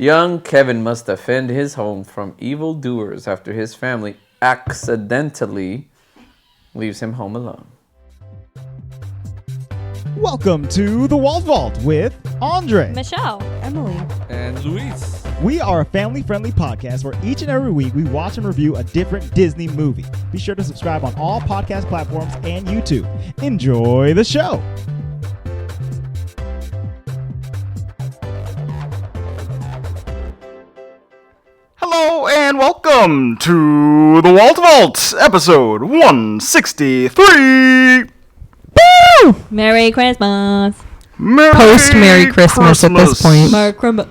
Young Kevin must defend his home from evildoers after his family accidentally leaves him home alone. Welcome to the Walt Vault with Andre, Michelle, Emily, And Luis. We are a family-friendly podcast where each and every week we watch and review a different Disney movie. Be sure to subscribe on all podcast platforms and YouTube. Enjoy the show. Hello and welcome to the Walt Vault, episode 163. Woo! Merry Christmas. Post-Merry Christmas at this point.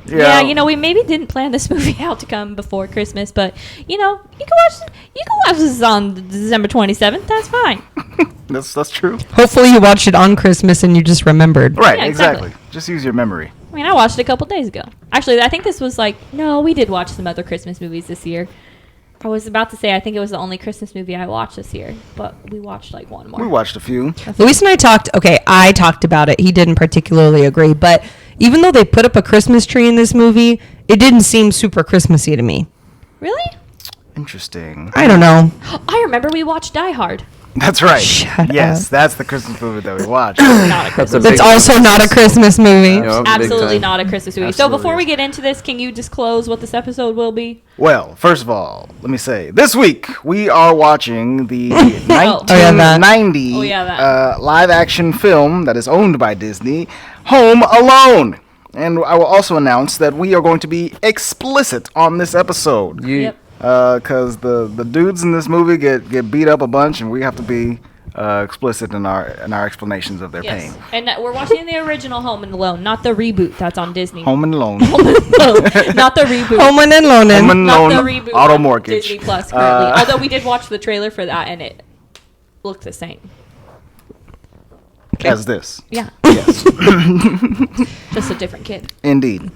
Yeah, you know, we maybe didn't plan this movie out to come before Christmas, but you know, you can watch this on December 27th. That's fine. That's true. Hopefully you watched it on Christmas and you just remembered. Right, Yeah, exactly. Just use your memory. I mean, I watched it a couple days ago. Actually, I think this was no, we did watch some other Christmas movies this year. I was about to say I think it was the only Christmas movie I watched this year, but we watched one more. We watched a few. Luis and I talked about it. He didn't particularly agree, but even though they put up a Christmas tree in this movie, it didn't seem super Christmassy to me. Really? Interesting. I don't know. I remember we watched Die Hard. That's right. Shut yes, up. That's the Christmas movie that we watched. Not a Christmas That's also not a Christmas movie. Yep, Absolutely not a Christmas movie. Absolutely So before we is. get into this, can you disclose what this episode will be? Well, first of all, let me say, this week we are watching the that. 1990 that. live-action film that is owned by Disney, Home Alone. And I will also announce that we are going to be explicit on this episode. Yep. Because the dudes in this movie get beat up a bunch, and we have to be explicit in our explanations of their Yes. pain. And we're watching the original Home and Alone, not the reboot that's on Disney. Home and Alone. Not the reboot. Home and Lonin'. Home and Not Alone. the reboot Auto on mortgage. Disney Plus currently. Although we did watch the trailer for that and it looked the same. As this. Yeah. Yes. Just a different kid. Indeed.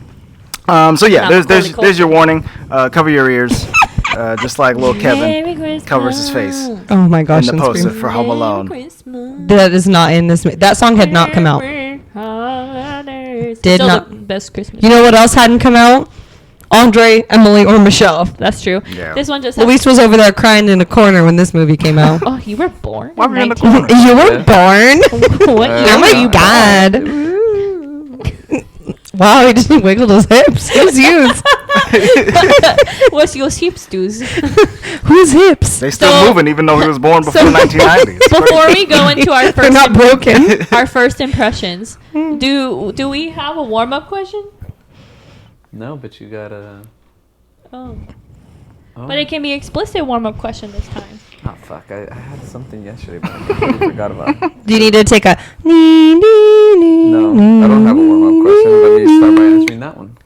So yeah, Not there's Macauley your warning. Cover your ears, just like little Merry Kevin Christmas. covers his face in Oh my gosh. the I'm poster screaming. for Home Alone. That is not in this movie. That song had not come out. Did Still not. the best Christmas. You know what else hadn't come out? Andre, Emily, or Michelle. That's true. Yeah. This one just Luis was over there crying in a corner when this movie came out. Oh, you were born? Why were you in the 19 corner? You were born? What year Oh were my you god. Wow, he just wiggled his hips. Whose hips? What's your hips, dudes? Whose hips? They still So- moving even though he was born before 1990. It's Before crazy. we go into our They're not broken. our first impressions, do we have a warm-up question? No, but you gotta... Oh. Oh. But it can be explicit warm-up question this time. Oh, fuck. I had something yesterday, but I completely forgot about it. Do you need to take a... No, I don't have a warm-up question, but you start by answering that one.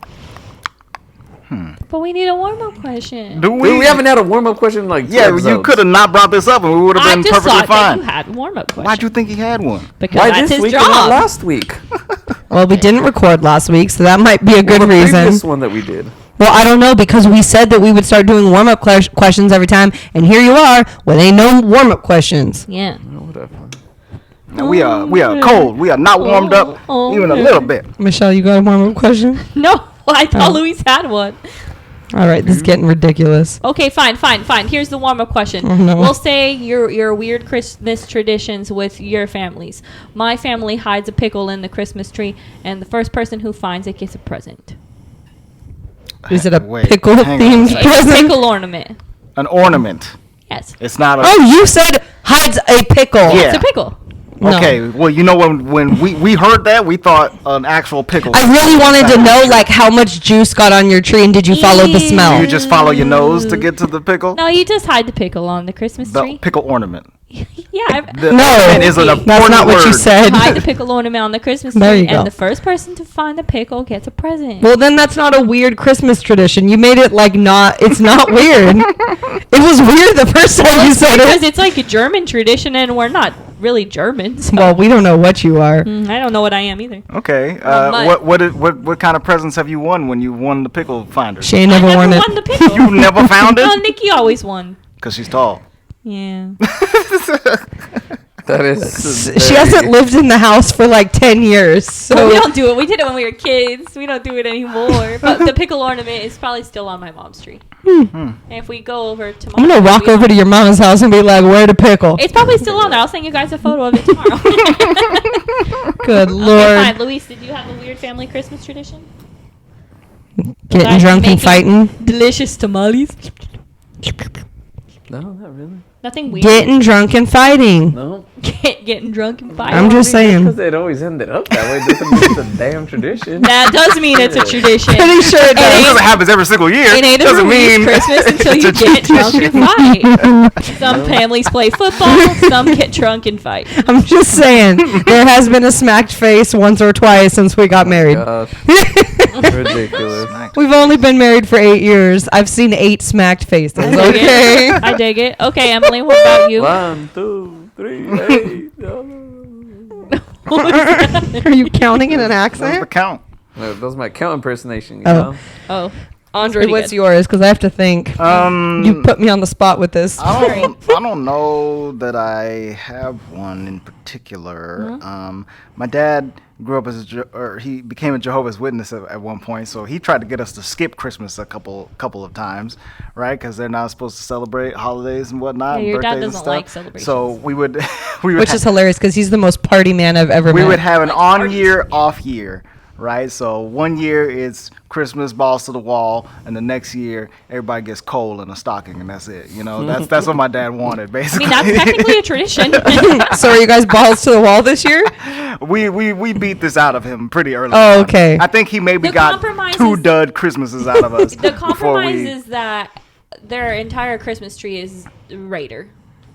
But we need a warm-up question. Do we? Dude, we haven't had a warm-up question in like 2 Yeah, you episodes. could have not brought this up and we would have I been just perfectly thought that you fine. had a warm-up question. Why'd you think he had one? Because Why that's this his week and not job. last week? Well, we didn't record last week, so that might be a good Well, the reason. previous one that we did. Well, I don't know, because we said that we would start doing warm-up questions every time, and here you are with ain't no warm-up questions. Yeah. Oh, whatever. Now, we are cold. We are not warmed up even a little bit. Michelle, you got a warm-up question? No, I thought Oh. Luis had one. All right, this is getting ridiculous. Okay, fine. Here's the warm-up question. Oh, no. We'll say your weird Christmas traditions with your families. My family hides a pickle in the Christmas tree, and the first person who finds it gets a present. Is it a Wait, pickle-themed hang on a second. It's a present? pickle ornament. An ornament. Yes. It's not a... Oh, you said hides a pickle. Yeah. It's a pickle. No. Okay, well, you know, when we heard that, we thought an actual pickle. I really wanted to know, like, how much juice got on your tree, and did you follow the Do smell? you just follow your nose to get to the pickle? No, you just hide the pickle on the Christmas The tree. pickle ornament. Yeah. The No, ornament is an that's important That's not what you word. said. Hide the pickle ornament on the Christmas There tree, you go. and the first person to find the pickle gets a present. Well, then that's not a weird Christmas tradition. You made it like not. It's not weird. It was weird the first time you said because it. it's like a German tradition, and we're not really German. So. Well, we don't know what you are. I don't know what I am either. Okay. But- What kind of presents have you won when you won the pickle finder? She ain't I never never won it. won the pickle. You never found No, it? Nikki always won. Because she's tall. Yeah. That is. She hasn't lived in the house for like 10 years. So Well, we don't do it. We did it when we were kids. We don't do it anymore. But the pickle ornament is probably still on my mom's tree. And if we go over to I'm going to walk over to your mom's house and be like, where the pickle? It's probably still on there. I'll send you guys a photo of it tomorrow. Good Okay, Lord. fine. Luis, did you have a weird family Christmas tradition? Getting Guys drunk and making fighting. Delicious tamales. No, not really. Nothing weird. Getting drunk and fighting. No. Getting drunk and fighting. I'm just saying. Because it always ended up that way doesn't mean it's a damn tradition. That does mean it's a tradition. Pretty sure it It does. doesn't happen every single year. It ain't a doesn't mean Christmas until you it's a get drunk tradition. and fight. Some families play football, some get drunk and fight. I'm just saying. There has been a smacked face once or twice since we got married. Gosh, ridiculous. We've only been married for 8 years. I've seen 8 smacked faces. I dig Okay. it. I dig it. Okay, Emily, what about you? 1, 2, 3, 8. Are you counting in an That's the accent? count. That was my count impersonation. You Oh. know? Oh, Andre, What's yours? Because I have to think. You put me on the spot with this. I don't know that I have one in particular. My dad grew up as he became a Jehovah's Witness at one point, so he tried to get us to skip Christmas a couple of times, right? Because they're not supposed to celebrate holidays and whatnot. Yeah, and your dad birthdays and doesn't stuff. like celebrations. So we would Which is hilarious because he's the most party man I've ever we met. would have an Like on parties. year, off year, right? So one year it's Christmas balls to the wall, and the next year everybody gets coal in a stocking, and that's it. You know, that's what my dad wanted, I basically. mean, that's technically a tradition. So are you guys balls to the wall this year? we beat this out of him pretty early. Oh, on. okay. I think he maybe The got compromise 2 is- dud Christmases out of us. The before compromise we- is that their entire Christmas tree is Raider.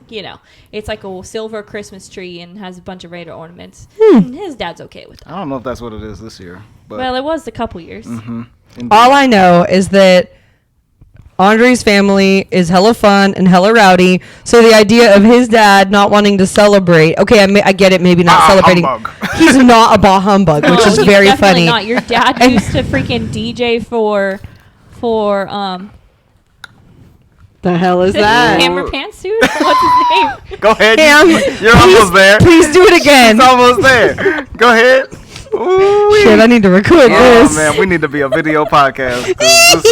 You know, it's like a silver Christmas tree and has a bunch of Raider ornaments. And his dad's okay with that. I don't know if that's what it is this year, but Well, it was a couple years. indeed. All I know is that Andre's family is hella fun and hella rowdy. So the idea of his dad not wanting to celebrate. Okay, I get it. Maybe not Bah celebrating. humbug. He's not a bah humbug, which No, is he's very definitely funny. Not. Your dad And- used to freaking DJ for The hell is Hammer Pants dude. What's his name? Go ahead. Cam, You're almost there. Please do it again. It's almost there. Go ahead. Ooh, Shit, I need to record oh this. man, we need to be a video podcast. 'Cause this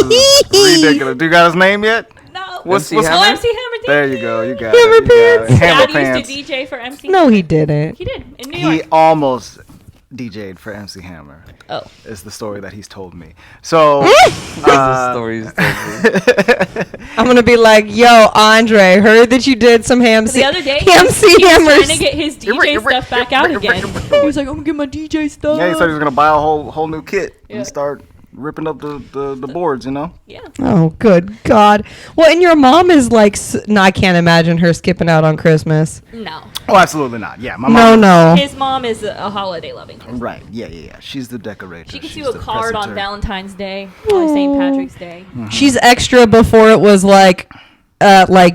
is ridiculous. Do you got his name yet? No. What's MC Hammer? Oh, MC Hammer. There you go. You got Hammer it. You got Pants. it. Hammer Dad Pants. used to DJ for MC. No, he didn't. He did in New He York. almost DJ'd for MC Hammer. Oh. Is the story that he's told me. So The stories. I'm gonna be like, yo, Andre, heard that you did some The other day, MC he was trying hammers. to get his DJ stuff back out again. He was like, I'm gonna get my DJ stuff. yeah, he said he was gonna buy a whole new kit Yeah. and start ripping up the boards. You know. Yeah. Oh, good God. Well, and your mom is like, no, I can't imagine her skipping out on Christmas. No. Oh, absolutely not. Yeah, my No, mom. no. His mom is a holiday loving person. Right. Yeah. She's the decorator. She gets She's you a the card on presenter. Valentine's Day, on St. Patrick's Day. She's extra before it was like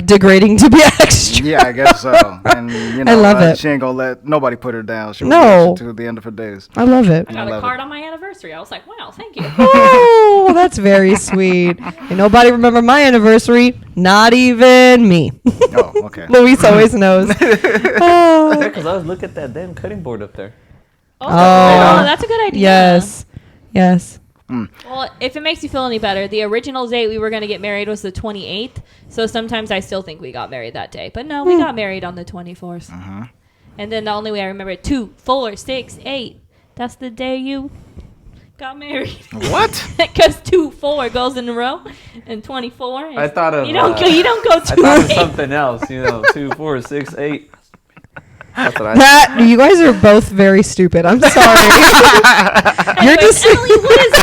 degrading to be extra. Yeah, I guess so. And you know, I love it. She ain't gonna let nobody put her down. She'll No. to the end of her days. I love it. I got love a it. card on my anniversary. I was like, wow, thank you. Oh, that's very sweet. And nobody remember my anniversary, not even me. Oh, okay. Luis always knows. Oh. Because I was looking at that damn cutting board up there. Oh, Oh. that's a good idea. Yes. Well, if it makes you feel any better, the original date we were going to get married was the 28th. So sometimes I still think we got married that day. But no, we got married on the 24th. And then the only way I remember it, 2, 4, 6, 8. That's the day you got married. What? Because 2, 4 goes in a row, and 24. Is, I thought of. you don't go I thought of 2, 8. something else. 2, 4, 6, 8. That's what I. That you guys are both very stupid. I'm sorry. You're Anyways, just. Emily,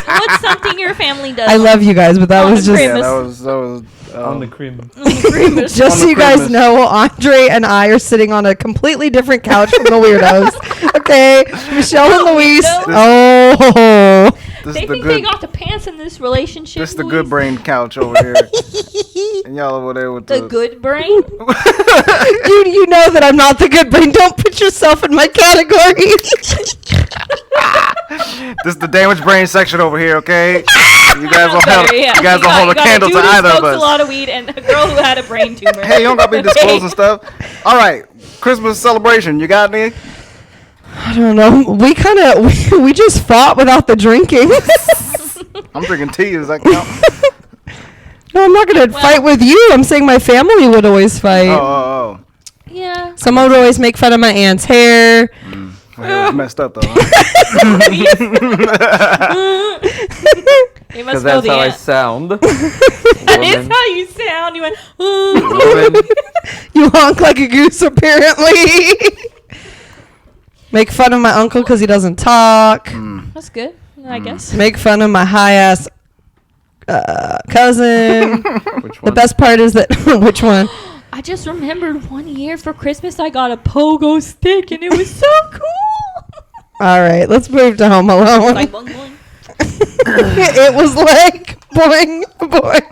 what's something your family does? I love you guys, but that On was the just. Christmas. Yeah, that was On the cream. Just On so the you guys Christmas. know, Andre and I are sitting on a completely different couch from the weirdos. Okay, Michelle and Luis. Oh, this They is the think they good. got the pants in this relationship. This is the Luis. good brain couch over here, and y'all over there with The the. good brain. you know that I'm not the good brain. Don't put yourself in my category. This is the damaged brain section over here, okay? You guys don't hold a candle to either of us. A lot of weed and a girl who had a brain tumor. Hey, you don't got to be disclosing stuff. All right, Christmas celebration. You got any? I don't know. We just fought without the drinking. I'm drinking tea. Does that count? No, I'm not gonna fight with you. I'm saying my family would always fight. Oh. Yeah. Someone would always make fun of my aunt's hair. My hair was messed up though. Huh? Because that's how I sound. That is how you sound. You went, Woman. You honk like a goose, apparently. Make fun of my uncle because he doesn't talk. That's good, I guess. Make fun of my high-ass cousin. Which one? The best part is that... Which one? I just remembered one year for Christmas I got a pogo stick and it was so cool. All right, let's move to Home Alone. Like, boing, boing. It was like boing, boing.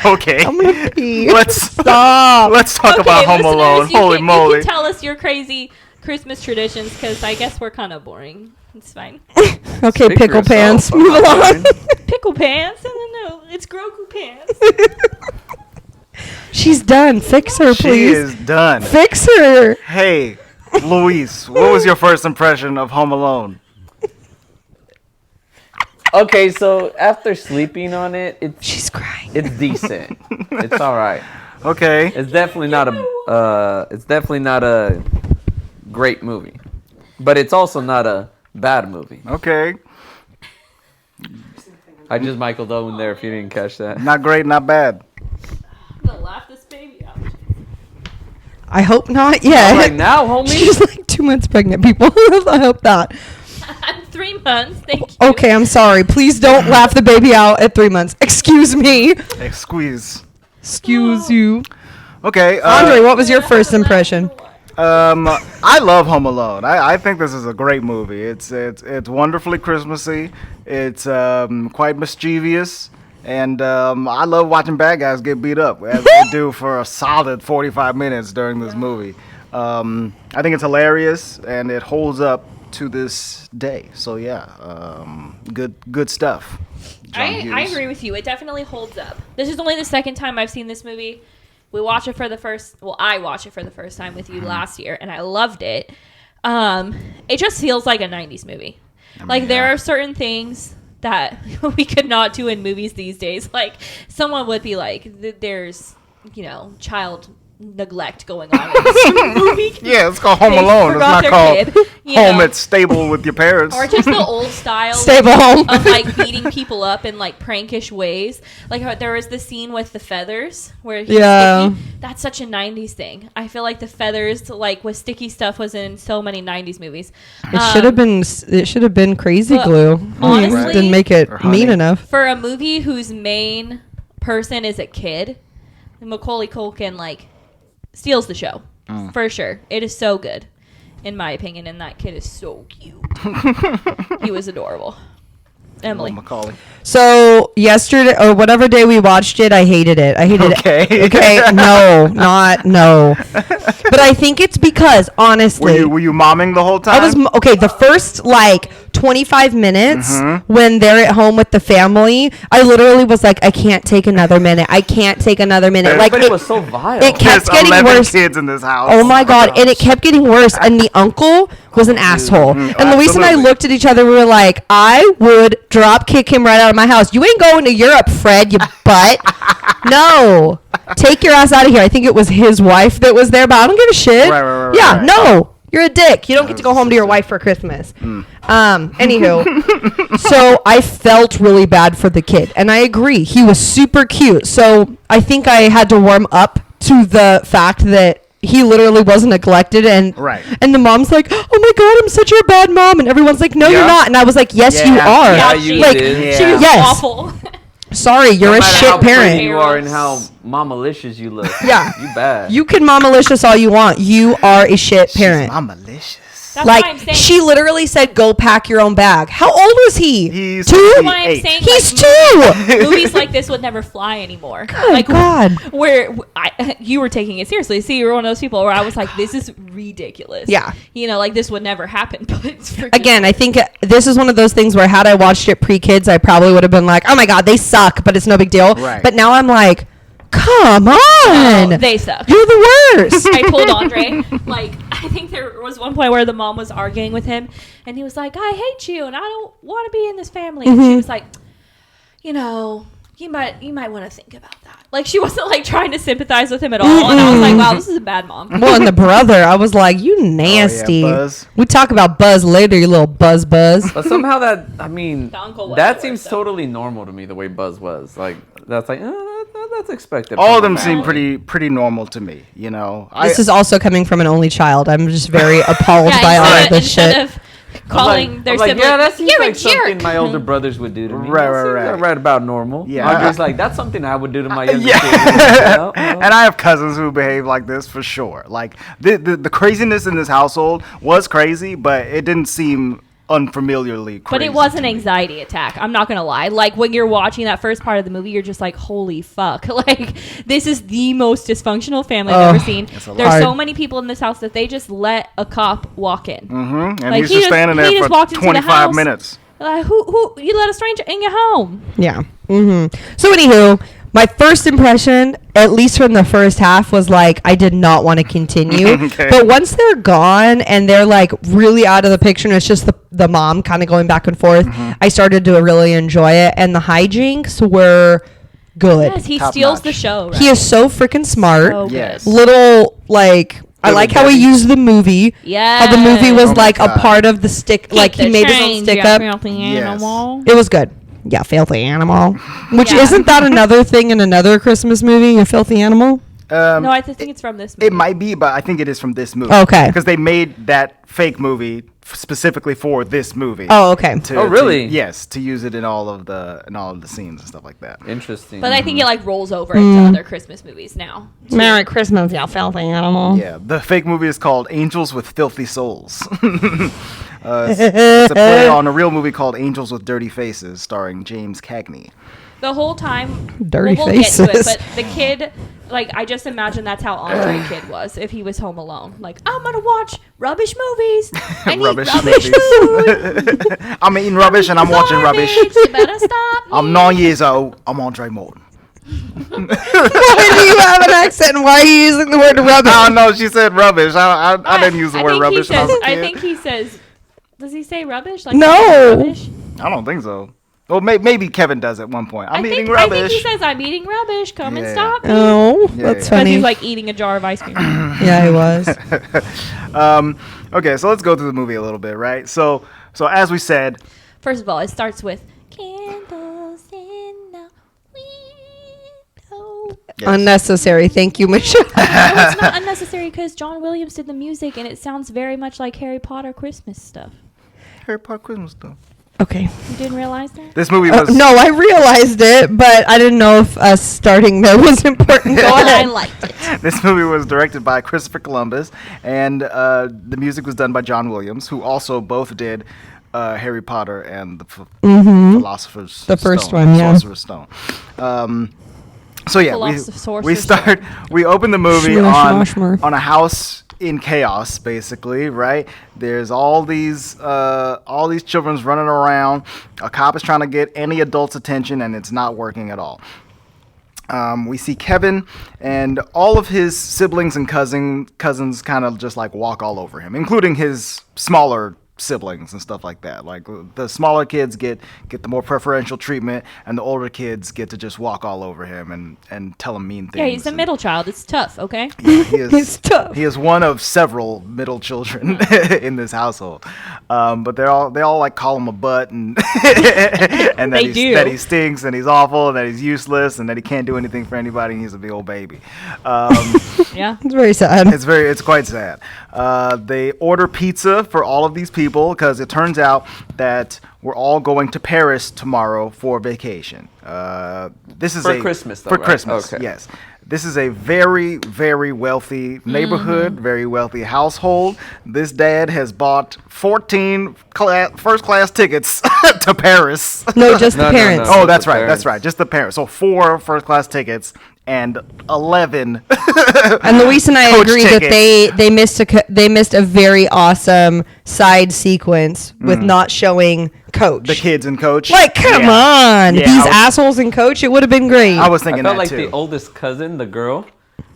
Okay. I'm gonna pee. Stop. Let's talk about Home Alone. Listeners, Holy moly. You can tell us your crazy Christmas traditions because I guess we're kind of boring. It's fine. Okay, Speak pickle for pants. yourself. Move along. Pickle pants? I don't know. It's Grogu pants. She's done. Fix her, She please. is done. Fix her. Hey, Luis, what was your first impression of Home Alone? Okay, so after sleeping on it, She's crying. it's decent. It's all right. Okay. It's definitely not a great movie, but it's also not a bad movie. Okay. I just Michael Owen there if you didn't catch that. Not great, not bad. I'm gonna laugh this baby out. I hope not. Yeah. Right now, homie. She's like 2 months pregnant, people. I hope not. I'm 3 months. Thank you. Okay, I'm sorry. Please don't laugh the baby out at 3 months. Excuse me. Hey, squeeze. Excuse you. Okay. Andre, what was your first impression? I love Home Alone. I think this is a great movie. It's wonderfully Christmassy. It's quite mischievous, and I love watching bad guys get beat up as they do for a solid 45 minutes during this movie. I think it's hilarious and it holds up to this day. So yeah, good stuff. I agree with you. It definitely holds up. This is only the second time I've seen this movie. I watched it for the first time with you last year, and I loved it. It just feels like a 90s movie. There are certain things that we could not do in movies these days. Like, someone would be like, there's, child neglect going on in this movie. Yeah, it's called Home Alone. It's not called Home at Stable with your parents. Or just the old style Stable home. of beating people up in prankish ways. Like how there was the scene with the feathers where he's sticky. That's such a 90s thing. I feel like the feathers with sticky stuff was in so many 90s movies. It should have been Crazy Glue. Honestly, Didn't make it mean enough. For a movie whose main person is a kid, Macauley Culkin steals the show for sure. It is so good, in my opinion, and that kid is so cute. He was adorable. Emily. Macaulay. So yesterday or whatever day we watched it, I hated it. I hated it. Okay. No. But I think it's because honestly, were you momming the whole time? I was okay. The first 25 minutes when they're at home with the family, I literally was like, I can't take another minute. I can't take another minute. Everybody was so vile. It kept There's getting 11 worse. kids in this house. Oh my god! And it kept getting worse. And the uncle was an asshole. And Luis and I looked at each other. We were like, I would drop kick him right out of my house. You ain't going to Europe, Fred, you butt. No, take your ass out of here. I think it was his wife that was there, but I don't give a shit. Right. No. You're a dick. You don't get to go home to your wife for Christmas. Anywho, so I felt really bad for the kid. And I agree. He was super cute. So I think I had to warm up to the fact that he literally wasn't neglected. And the mom's like, oh my God, I'm such a bad mom. And everyone's like, no, you're not. And I was like, yes, you are. Yeah, you did. She was awful. Sorry, you're a shit parent. You are and how mama-licious you look. Yeah. You bad. You can mama-licious all you want. You are a shit parent. Mama-licious. That's why I'm Like, saying. she literally said, "Go pack your own bag." How old was he? He's 2. That's why I'm saying He's like, 2. movies like this would never fly anymore. Good like, God. Where you were taking it seriously. See, you were one of those people where I was like, this is ridiculous. Yeah. You know, like this would never happen. But it's freaking Again, I think this is one of those things where had I watched it pre-kids, I probably would have been like, "Oh my God, they suck," but it's no big deal. Right. But now I'm like, come on. Oh, they suck. You're the worst. I told Andre, like, I think there was one point where the mom was arguing with him, and he was like, "I hate you, and I don't want to be in this family." And she was like, "You know, you might want to think about that." Like, she wasn't like trying to sympathize with him at all, and I was like, "Wow, this is a bad mom." Well, and the brother, I was like, "You nasty." Buzz. We talk about Buzz later, you little Buzz. But somehow that, I mean, The uncle was that worse, seems though. totally normal to me, the way Buzz was. Like, that's like, that's expected. All of from them a seem family. pretty normal to me. You know. This is also coming from an only child. I'm just very appalled Yeah, by all of this instead shit. of calling their I'm like, sibling, yeah, that seems "You're like a jerk." something my older brothers would do to me. Right, That seems right. like right about normal. Yeah. Andre's like, that's something I would do to my younger Yeah. kids. Well, And I have cousins who behave like this for sure. Like the craziness in this household was crazy, but it didn't seem unfamiliarly crazy. But it was to an me. anxiety attack. I'm not gonna lie. Like when you're watching that first part of the movie, you're just like, "Holy fuck!" Like this is the most dysfunctional family I've ever seen. a lot. There's so many people in this house that they just let a cop walk in. And Like, he's he just just- standing he there just for walked into the 25 house. minutes. Who you let a stranger in your home? Yeah. So anywho, my first impression, at least from the first half, was like I did not want to continue. Okay. But once they're gone and they're like really out of the picture, and it's just the mom kind of going back and forth, I started to really enjoy it, and the hijinks were good. Yes, he Top steals notch. the show. Right? He is so freaking smart. So Yes. good. Little like. I Little like how he Debbie. used the movie. Yeah. How the movie was Oh my like a God. part of the stick. Like he made his own stick up. Yes. It was good. Yeah, filthy animal. Which Yeah. isn't that another thing in another Christmas movie? A filthy animal. No, I think it's from this movie. It might be, but I think it is from this movie. Okay. Because they made that fake movie specifically for this movie. Oh, okay. Oh, really? Yes, to use it in all of the scenes and stuff like that. Interesting. But I think it like rolls over into other Christmas movies now. Merry Christmas, you filthy animal. Yeah, the fake movie is called Angels with Filthy Souls. It's a play on a real movie called Angels with Dirty Faces, starring James Cagney. The whole time, Dirty we'll get to it, faces. but the kid, like, I just imagine that's how Andre Kid was if he was home alone. Like, I'm gonna watch rubbish movies. I need Rubbish rubbish movies. food. I'm eating rubbish and I'm watching rubbish. You better stop. I'm 9 years old. I'm Andre Morton. Why do you have an accent? Why are you using the word rubbish? I don't know. She said rubbish. I didn't use the word think rubbish when I was a I kid. think he says. Does he say rubbish? Like No. Rubbish? I don't think so. Well, maybe Kevin does at one point. I'm eating I think rubbish. he says, "I'm eating rubbish. Come and Yeah. stop me." Oh, Yeah, that's yeah. Because funny. he's like eating a jar of ice cream. Yeah, he was. Okay, so let's go through the movie a little bit, right? So as we said, First of all, it starts with candles in the window. yes. Unnecessary. Thank you, Michelle. No, it's not unnecessary because John Williams did the music and it sounds very much like Harry Potter Christmas stuff. Harry Potter Christmas stuff. Okay. You didn't realize that? This movie was No, I realized it, but I didn't know if us starting there was important. Go But I ahead. liked it. This movie was directed by Christopher Columbus, and the music was done by John Williams, who also both did Harry Potter and the Philosopher's Stone. The first one, yeah. Sorcerer's Stone. So yeah, Sorcerer's we open the movie Shmush, shmush. on a house in chaos, basically, right? There's all these children's running around. A cop is trying to get any adult's attention, and it's not working at all. We see Kevin and all of his siblings and cousins kind of just like walk all over him, including his smaller siblings and stuff like that. Like the smaller kids get the more preferential treatment, and the older kids get to just walk all over him and tell him mean things. Yeah, he's a and- middle child. It's tough, okay? He is, It's tough. He is one of several middle children in this household, but they all like call him a butt and and They do. that he stinks and he's awful and that he's useless and that he can't do anything for anybody and he's a big old baby. Yeah. It's very sad. It's quite sad. They order pizza for all of these people because it turns out that we're all going to Paris tomorrow for vacation. This is For Christmas, though, for right? Christmas. Okay. Yes. This is a very, very wealthy neighborhood, very wealthy household. This dad has bought 14 first-class tickets to Paris. No, just the parents. Oh, that's right. That's right. Just the parents. So 4 first-class tickets and 11. And Luis and I agree tickets. that they missed a very awesome side sequence with not showing Coach. The kids and Coach. Like, come on. Yeah, These assholes in Coach, it would have been great. I was thinking I felt that like too. the oldest cousin, the girl,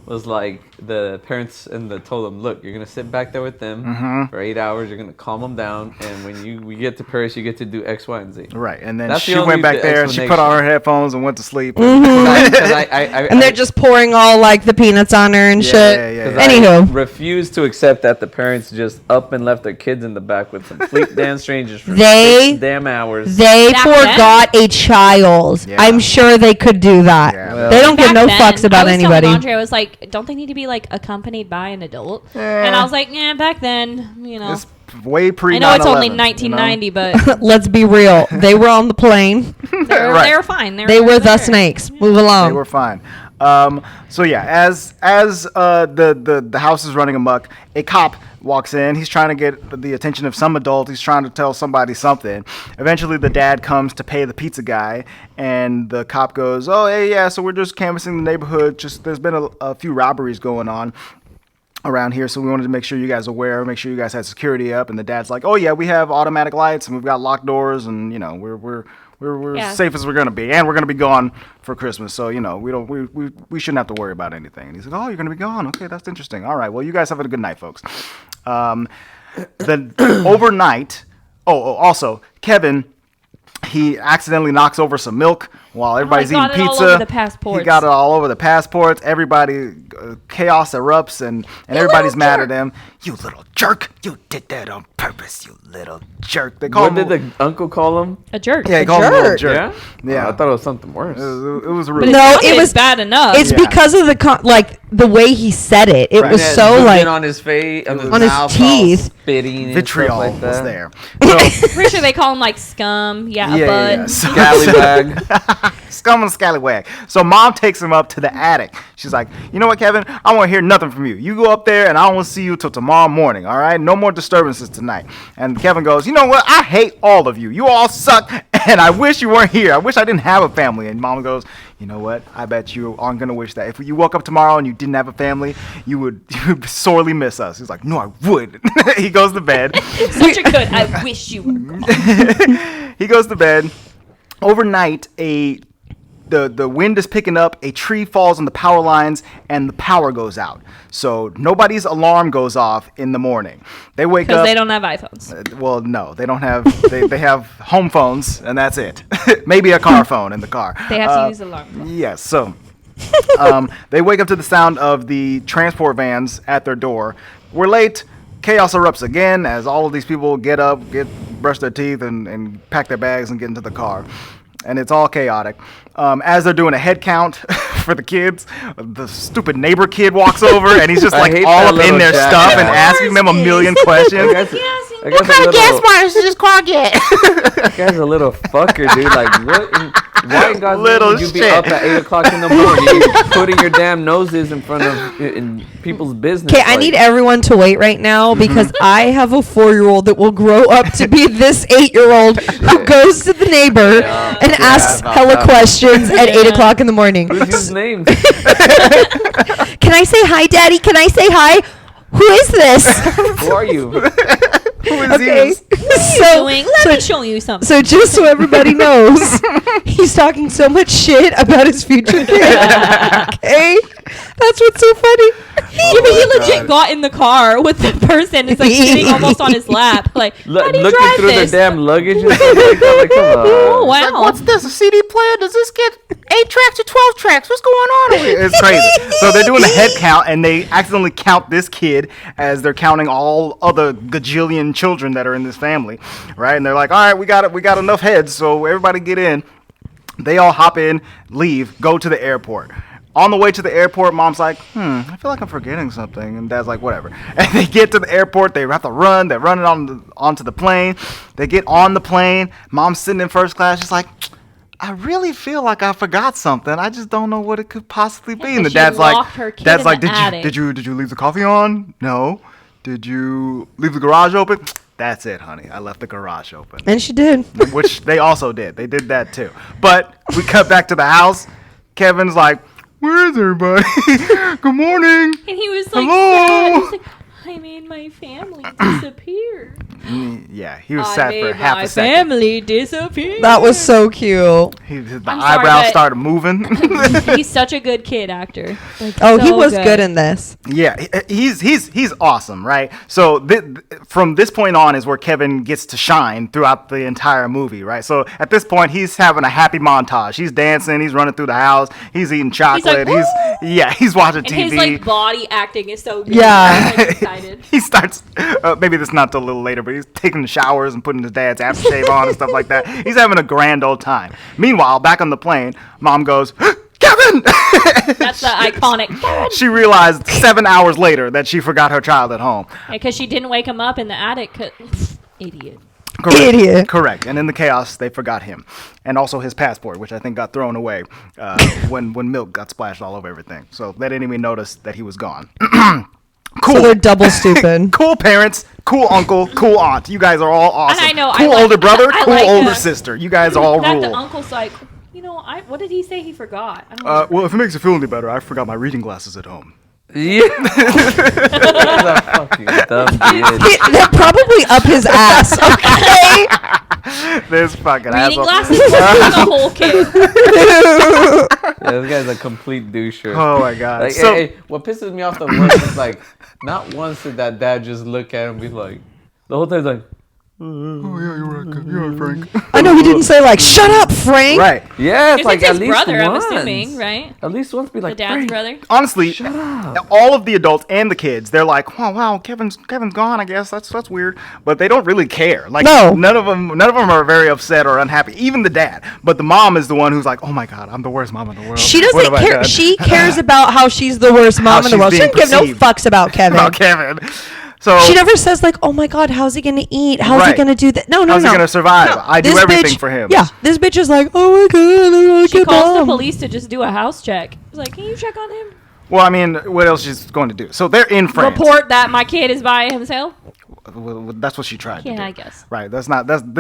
was like the parents told them, look, you're gonna sit back there with them for 8 hours. You're gonna calm them down, and when we get to Paris, you get to do X, Y, and Z. Right, and then That's she the went only back there. She put on her headphones and went to sleep. And they're just pouring all like the peanuts on her and shit. Yeah. Anywho, I refuse to accept that the parents just up and left their kids in the back with complete damn strangers for 6 damn hours. They Back forgot a child. Yeah. I'm sure they could do that. Yeah, well- They don't give Back no then, fucks about I was anybody. telling Andre, I was like, don't they need to be like accompanied by an adult? And I was like, yeah, back then, It's way pre. I know it's only 1990, but Let's be real. They were on the plane. they were fine. They were the there. snakes. Move along. They were fine. So yeah, as the house is running amok, a cop walks in. He's trying to get the attention of some adult. He's trying to tell somebody something. Eventually, the dad comes to pay the pizza guy, and the cop goes, "Oh, hey, yeah. So we're just canvassing the neighborhood. Just there's been a few robberies going on around here, so we wanted to make sure you guys are aware, make sure you guys had security up." And the dad's like, "Oh yeah, we have automatic lights and we've got locked doors, and you know we're safe as we're gonna be, and we're gonna be gone for Christmas, so you know we shouldn't have to worry about anything." And he's like, "Oh, you're gonna be gone? Okay, that's interesting. All right, well, you guys have a good night, folks." Then overnight, also Kevin, he accidentally knocks over some milk while everybody's eating got it all pizza. over the passports. He got it all over the passports. Everybody, chaos erupts, and everybody's mad at him. "You little jerk! You did that on purpose, you little jerk!" They call What him. did the uncle call him? A jerk. Yeah, he called him a little jerk. jerk. Yeah? Yeah. Oh, I thought it was something worse. It was really. No, it It's was bad enough. It's Yeah. because of the way he said it. It Right. was Yeah, so zooming like on his face, on his on his mouth, teeth. all spitting, and vitriol stuff like was that. there. So, pretty sure they call him like scum. Yeah, a bud. So- Scallywag. Scum and scallywag. So mom takes him up to the attic. She's like, "You know what, Kevin? I won't hear nothing from you. You go up there, and I won't see you till tomorrow morning. All right? No more disturbances tonight." And Kevin goes, "You know what? I hate all of you. You all suck, and I wish you weren't here. I wish I didn't have a family." And mom goes, "You know what? I bet you aren't gonna wish that. If you woke up tomorrow and you didn't have a family, you would sorely miss us." He's like, "No, I would." He goes to bed. Such a good. I wish you were gone. He goes to bed. Overnight, the wind is picking up, a tree falls on the power lines, and the power goes out. So nobody's alarm goes off in the morning. They wake up. Because they don't have iPhones. Well, no, they don't have. They have home phones, and that's it. Maybe a car phone in the car. They have to use alarm. Yes, so they wake up to the sound of the transport vans at their door. We're late. Chaos erupts again as all of these people get up, brush their teeth, and pack their bags and get into the car. And it's all chaotic. As they're doing a head count for the kids, the stupid neighbor kid walks over, and he's just I like hate all that up in little their jackass. stuff and asking them a million questions. What kind of gas mileage does this car get? That guy's a little fucker, dude. Like, why in God's Little name would you be shit. up at 8 o'clock in the morning putting your damn noses in front of in people's business? Okay, I need everyone to wait right now because I have a 4-year-old that will grow up to be this 8-year-old who goes to the neighbor and asks about hella that. questions at 8 o'clock in the morning. Who's his name? Can I say hi, Daddy? Can I say hi? Who is this? Who are you? Who is Okay. this? Doing? Let me show you something. So just so everybody knows, he's talking so much shit about his future kid. Okay? That's what's so funny. Yeah, but he legit got in the car with the person. It's like sitting almost on his lap. Like, how do you Looking drive through this? their damn luggage and stuff like that. Like, come on. Oh, wow. What's this? A CD player? Does this get 8 tracks or 12 tracks? What's going on over here? It's crazy. So they're doing a head count, and they accidentally count this kid as they're counting all other gajillion children that are in this family, right? And they're like, "All right, we got enough heads, so everybody get in." They all hop in, leave, go to the airport. On the way to the airport, mom's like, I feel like I'm forgetting something. And dad's like, whatever. And they get to the airport. They have to run. They're running onto the plane. They get on the plane. Mom's sitting in first class. She's like, I really feel like I forgot something. I just don't know what it could possibly be. Yeah, And the she dad's locked her kid in the attic. did you leave the coffee on? No. Did you leave the garage open? That's it, honey. I left the garage open. And she did. Which they also did. They did that too. But we cut back to the house. Kevin's like, where's everybody? Good morning. And he was like, hello. sad. He was like, I made my family disappear. Yeah, he was sad for half a second. Family disappear. That was so cute. The I'm eyebrows sorry, started moving. He's such a good kid actor. Like, Oh, he so was good in this. Yeah, he's awesome, right? So from this point on is where Kevin gets to shine throughout the entire movie, right? So at this point, he's having a happy montage. He's dancing, he's running through the house, he's eating chocolate, He's he's watching and TV. his like body acting is so good. Yeah. I'm like, excited. He starts, maybe this is not till a little later, but he's taking the showers and putting his dad's aftershave on and stuff like that. He's having a grand old time. Meanwhile, back on the plane, Mom goes, Kevin! That's the iconic. She realized 7 hours later that she forgot her child at home. Because she didn't wake him up in the attic. Idiot. Correct. Idiot. Correct. And in the chaos, they forgot him. And also his passport, which I think got thrown away when milk got splashed all over everything. So let enemy notice that he was gone. Cool. So they're double stupid. Cool parents, cool uncle, cool aunt. You guys are all awesome. And I know, cool I like- older brother, I cool like older that. sister. You guys all That rule. the uncle's like, what did he say he forgot? I don't know. Well, if it makes you feel any better, I forgot my reading glasses at home. Yeah. That's a fucking dumb kid. They're probably up his ass. Okay. This fucking Reading asshole. glasses for the whole kid. Yeah, this guy's a complete doucher. Oh my god. Like, So hey, what pisses me off the most is like, not once did that dad just look at him and be like, the whole time he's like, oh yeah, you're right, Frank. I know he didn't say like, "Shut up, Frank." Right. yeah, it's It's like his at least brother, once. I'm assuming, right? At least once be The like, dad's Frank, brother. Honestly, shut up. all of the adults and the kids, they're like, "Oh wow, Kevin's gone. I guess that's weird." But they don't really care. Like No. none of them are very upset or unhappy. Even the dad. But the mom is the one who's like, "Oh my god, I'm the worst mom in the world." She What doesn't have I care. done?" She cares about how she's the worst mom in the she's world. She being doesn't give no perceived. fucks about Kevin. About Kevin. So She never says like, "Oh my God, how's he gonna eat? How's he Right. gonna do that?" No, How's he no. gonna survive? No, I do this everything bitch- for him. Yeah, this bitch is like, "Oh my God, I like She your calls the mom." police to just do a house check. It's like, can you check on him? Well, I mean, what else she's going to do? So they're in France. Report that my kid is by himself? Well, that's what she tried to do. Yeah, I guess. Right. This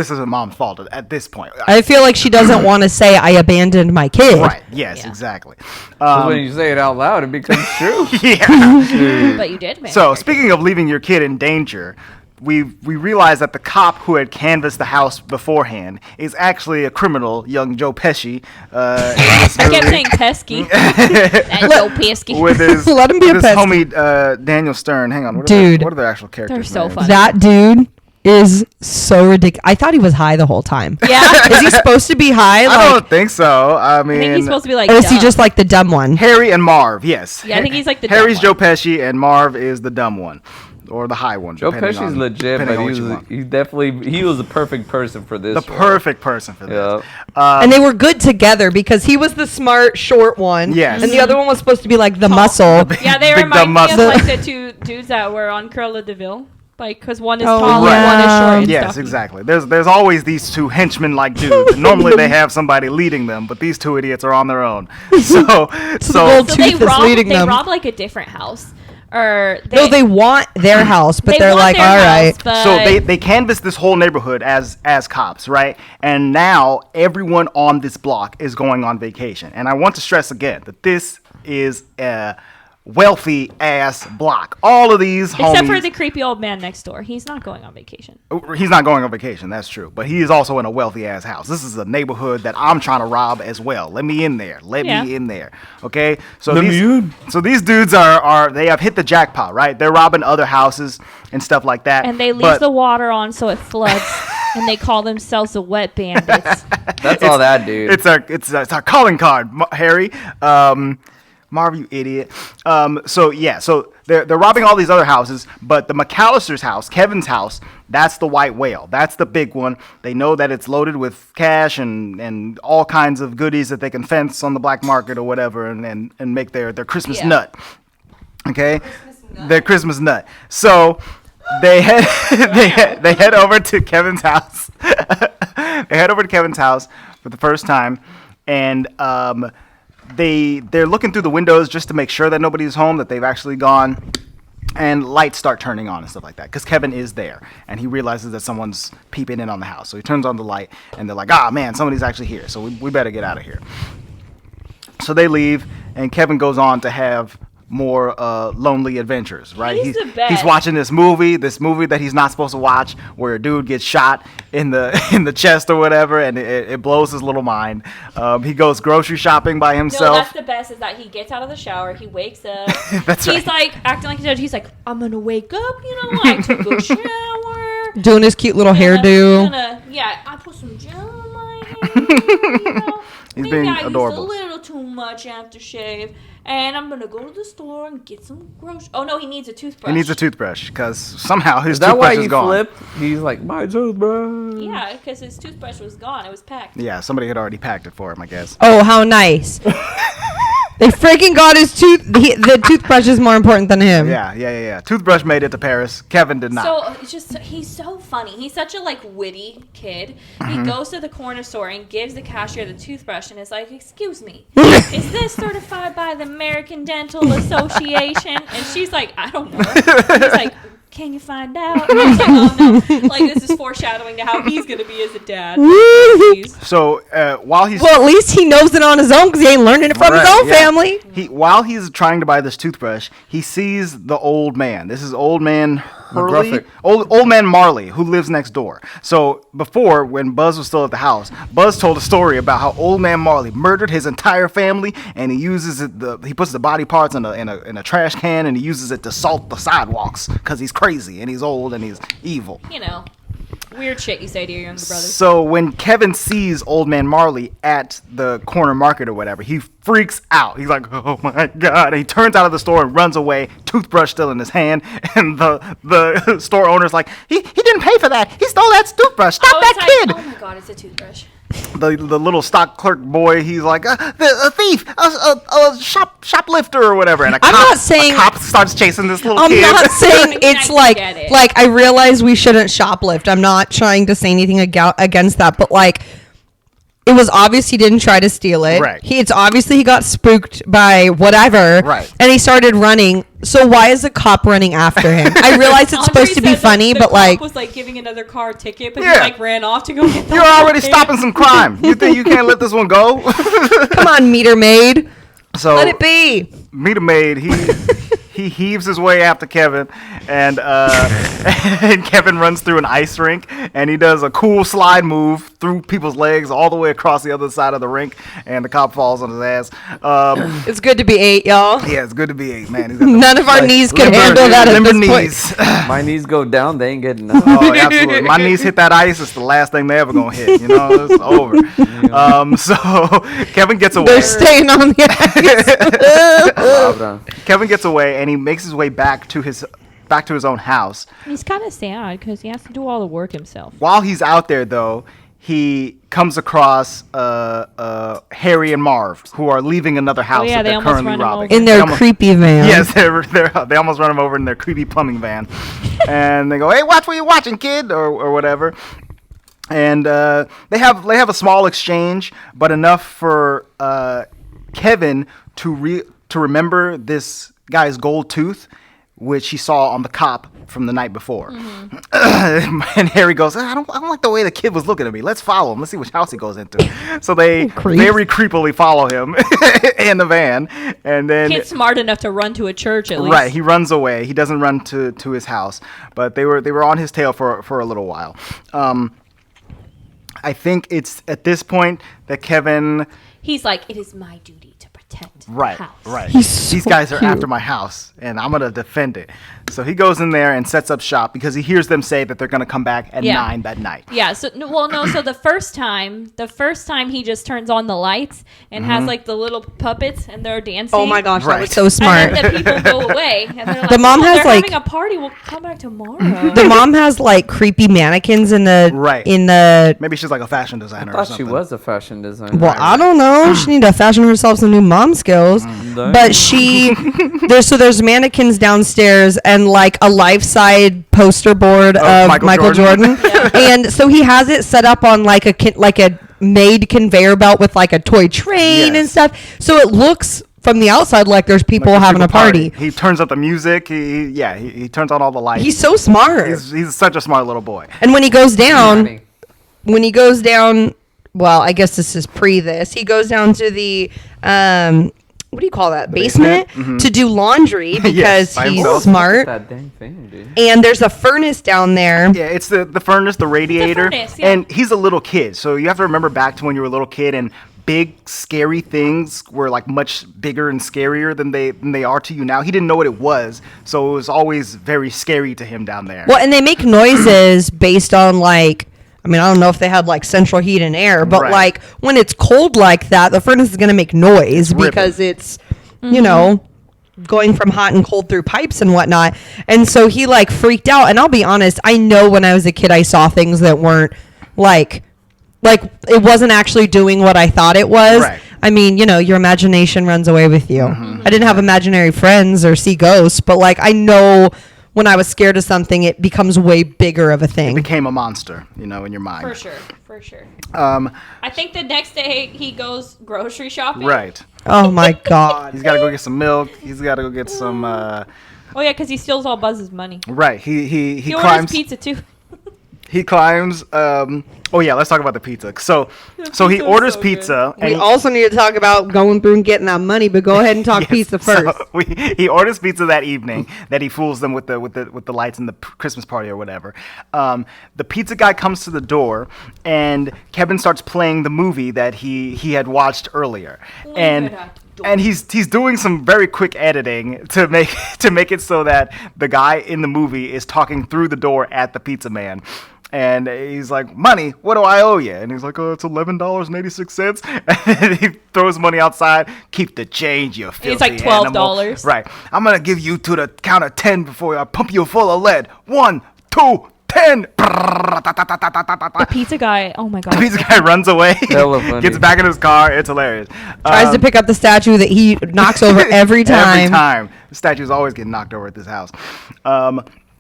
isn't mom's fault at this point. I feel like she doesn't want to say I abandoned my kid. Right. Yes. Yeah. Exactly. 'Cause when you say it out loud, it becomes true. Yeah. But you did, man. So speaking of leaving your kid in danger, we realized that the cop who had canvassed the house beforehand is actually a criminal, young Joe Pesci. In this I kept movie. saying pesky. That Joe Pesky. With his, Let him be with a his pesky. homie Daniel Stern. Hang on, Dude. what are their actual characters? They're so names? funny. That dude is so ridiculous. I thought he was high the whole time. Yeah. Is he supposed to be high? I Like, don't think so. I mean, I think he's supposed to be like or is he dumb. just like the dumb one? Harry and Marv. Yes. Yeah, I think he's like the dumb Harry's one. Joe Pesci and Marv is the dumb one, or the high one. Joe depending Pesci's on- legit, depending but on what you want. he was the perfect person for this. The role. perfect person for this. Yeah. And they were good together because he was the smart, short one. Yes. And the other one was supposed to be like the muscle. Yeah, they Big remind dumb me of muscle. like the two dudes that were on Cruella de Vil. Like, because one is Oh, tall and one is yeah. short and Yes, stuffy. exactly. There's always these two henchmen-like dudes. Normally they have somebody leading them, but these two idiots are on their own. So little So they Tooth is rob, leading they them. rob like a different house. Or No, they want their house, but they they're want like, their all house, right. but So they canvass this whole neighborhood as cops, right? And now everyone on this block is going on vacation. And I want to stress again that this is a wealthy ass block. All of these homies. Except for the creepy old man next door. He's not going on vacation. He's not going on vacation, that's true. But he is also in a wealthy ass house. This is a neighborhood that I'm trying to rob as well. Let me in there. Let me in there. Okay? So these dudes are they have hit the jackpot, right? They're robbing other houses and stuff like that. And they leave But the water on so it floods. And they call themselves the wet bandits. That's all that, dude. it's our calling card, Harry. Marv, you idiot. So they're robbing all these other houses, but the McAllister's house, Kevin's house, that's the white whale. That's the big one. They know that it's loaded with cash and all kinds of goodies that they can fence on the black market or whatever and make their Christmas nut. Okay? Their Christmas nut. So they head over to Kevin's house. They head over to Kevin's house, for the first time, and they're looking through the windows just to make sure that nobody's home, that they've actually gone. And lights start turning on and stuff like that because Kevin is there and he realizes that someone's peeping in on the house. So he turns on the light and they're like, man, somebody's actually here. So we better get out of here. So they leave and Kevin goes on to have more lonely adventures, right? He's the best. He's watching this movie that he's not supposed to watch, where a dude gets shot in the chest or whatever, and it blows his little mind. He goes grocery shopping by himself. No, that's the best. Is that he gets out of the shower, he wakes up. That's right. He's like acting like a judge. He's like, I'm gonna wake up, I took a shower, doing his cute little hairdo. I put some gel on my hair. He's Maybe being I adorable. used a little too much aftershave, and I'm gonna go to the store and get some groceries. Oh no, he needs a toothbrush. He needs a toothbrush because somehow his Is that toothbrush why is he gone. flipped? He's like, my toothbrush. Yeah, because his toothbrush was gone. It was packed. Yeah, somebody had already packed it for him, I guess. Oh, how nice. They freaking got his the toothbrush is more important than him. Yeah. Toothbrush made it to Paris. Kevin did not. So it's just he's so funny. He's such a witty kid. He goes to the corner store and gives the cashier the toothbrush and is like, "Excuse me, is this certified by the American Dental Association?" And she's like, "I don't know." He's like, "Can you find out?" And I was like, "Oh no!" This is foreshadowing to how he's gonna be as a dad. So while he's Well, at least he knows it on his own because he ain't learning it from his own family. While he's trying to buy this toothbrush, he sees the old man. This is old man Hurley, old man Marley, who lives next door. So before, when Buzz was still at the house, Buzz told a story about how old man Marley murdered his entire family, and he uses it. He puts the body parts in a trash can, and he uses it to salt the sidewalks because he's crazy and he's old and he's evil. Weird shit you say to your younger brother. So when Kevin sees old man Marley at the corner market or whatever, he freaks out. He's like, "Oh my God." And he turns out of the store and runs away, toothbrush still in his hand. And the store owner's like, he didn't pay for that. He stole that toothbrush. Stop that kid. Oh my God, it's a toothbrush. The little stock clerk boy, he's like, a thief, a shoplifter or whatever. And a cop starts chasing this little kid. I'm not saying it's I get it. like I realize we shouldn't shoplift. I'm not trying to say anything against that, but it was obvious he didn't try to steal it. Right. It's obviously he got spooked by whatever. Right. And he started running. So why is the cop running after him? I realize it's supposed to be funny, but the cop was giving another car a ticket, but Yeah. he ran off to go get the You're already stopping some crime. You think you can't let this one go? come on, meter maid. So Let it be. Meter maid, he heaves his way after Kevin, and and Kevin runs through an ice rink, and he does a cool slide move through people's legs all the way across the other side of the rink, and the cop falls on his ass. It's good to be 8, y'all. Yeah, it's good to be 8, man. None of our knees can handle that at this point. My knees go down, they ain't getting up. Oh, absolutely. My knees hit that ice, it's the last thing they ever gonna hit. It's over. So Kevin gets away. They're staying on the ice. Kevin gets away, and he makes his way back to his own house. He's kind of sad because he has to do all the work himself. While he's out there, though, he comes across Harry and Marv, who are leaving another house that they they're almost currently run him robbing. In their creepy van. Yes, they almost run him over in their creepy plumbing van. And they go, "Hey, watch what you're watching, kid," or whatever. And they have a small exchange, but enough for Kevin to remember this guy's gold tooth, which he saw on the cop from the night before. And Harry goes, I don't like the way the kid was looking at me. Let's follow him. Let's see which house he goes into. So they very creepily follow him in the van. And then Kid's smart enough to run to a church at least. Right, he runs away. He doesn't run to his house, but they were on his tail for a little while. I think it's at this point that Kevin. He's like, it is my duty to protect the Right, house. right. He's These so guys are cute. after my house, and I'm gonna defend it. So he goes in there and sets up shop because he hears them say that they're gonna come back at 9 that night. Yeah. So So the first time he just turns on the lights and has like the little puppets and they're dancing. Oh my gosh, that Right. was so smart. And then the people go away and they're like, The mom has, they're like- having a party. We'll come back tomorrow. The mom has creepy mannequins in the Right. in the. Maybe she's like a fashion designer I or thought something. she was a fashion designer. Well, I don't know. She need to fashion herself some new mom skills. But there's mannequins downstairs and a life-side poster board of Michael Jordan. Yeah. And so he has it set up on a made conveyor belt with like a toy train and stuff. So it looks from the outside like there's people having a party. He turns up the music. He turns on all the lights. He's so smart. He's such a smart little boy. And when he goes down, well, I guess this is this. He goes down to the what do you call that? Basement to do laundry because he's smart. That dang thing, dude. And there's a furnace down there. Yeah, it's the furnace, the radiator. And he's a little kid. So you have to remember back to when you were a little kid and big scary things were like much bigger and scarier than they are to you now. He didn't know what it was, so it was always very scary to him down there. Well, and they make noises based on like, I mean, I don't know if they had like central heat and air, but like when it's cold like that, the furnace is going to make noise because it's, you know, going from hot and cold through pipes and whatnot. And so he like freaked out. And I'll be honest, I know when I was a kid, I saw things that weren't like it wasn't actually doing what I thought it was. Right. I mean, you know, your imagination runs away with you. I didn't have imaginary friends or see ghosts, but like I know when I was scared of something, it becomes way bigger of a thing. It became a monster, you know, in your mind. For sure. I think the next day he goes grocery shopping. Right. Oh my God. He's got to go get some milk. He's got to go get some. Oh yeah, because he steals all Buzz's money. Right. He climbs. Orders pizza too. He climbs. Oh yeah, let's talk about the pizza. So he orders pizza. And we also need to talk about going through and getting that money, but go ahead and talk pizza first. So he orders pizza that evening. That he fools them with the lights and the Christmas party or whatever. The pizza guy comes to the door, and Kevin starts playing the movie that he had watched earlier, and he's doing some very quick editing to make it so that the guy in the movie is talking through the door at the pizza man. And he's like, money, what do I owe you? And he's like, oh, it's $11.86. And he throws money outside. Keep the change, you filthy It's like $12. Animal. Right. I'm going to give you to the count of 10 before I pump you full of lead. 1, 2, 10. The pizza guy, oh my God. The pizza guy runs away, gets back in his car. It's hilarious. Tries to pick up the statue that he knocks over every time. Every time. The statue's always getting knocked over at this house.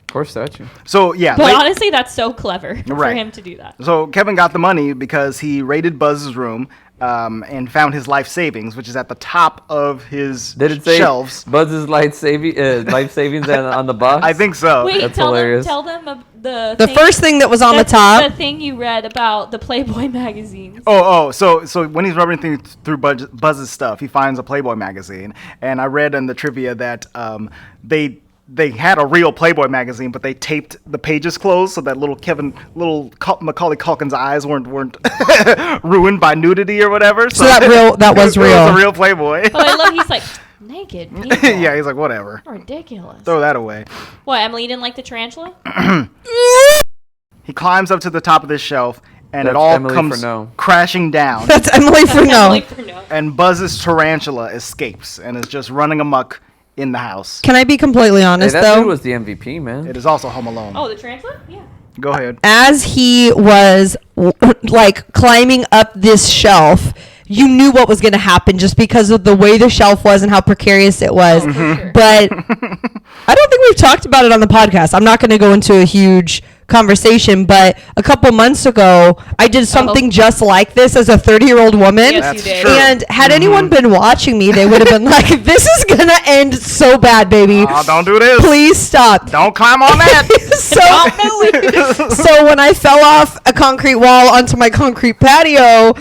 Poor statue. So yeah, but honestly, that's so clever for him to do that. So Kevin got the money because he raided Buzz's room and found his life savings, which is at the top of his shelves. Buzz's life savings on the box? I think so. Wait, that's tell hilarious. them the first thing that was on the top. The thing you read about the Playboy magazines. So when he's rubbing through Buzz's stuff, he finds a Playboy magazine, and I read in the trivia that they had a real Playboy magazine, but they taped the pages closed so that little Macaulay Culkin's eyes weren't ruined by nudity or whatever. So that was real. It was a real Playboy. But I love he's like naked people. Yeah, he's like whatever. Ridiculous. Throw that away. What, Emily didn't like the tarantula? He climbs up to the top of this shelf. And it all comes crashing down. That's Emily for no. And Buzz's tarantula escapes and is just running amok in the house. Can I be completely honest, that though? Dude was the MVP, man. It is also Home Alone. Oh, the tarantula? Yeah. Go ahead. As he was like climbing up this shelf, you knew what was going to happen just because of the way the shelf was and how precarious it was. Oh, sure. But I don't think we've talked about it on the podcast. I'm not going to go into a huge conversation, but a couple months ago, I did something just like this as a 30-year-old woman. Yes, you did. And had anyone been watching me, they would have been like, this is going to end so bad, baby. Oh, don't do this. Please stop. Don't climb on that. So when I fell off a concrete wall onto my concrete patio,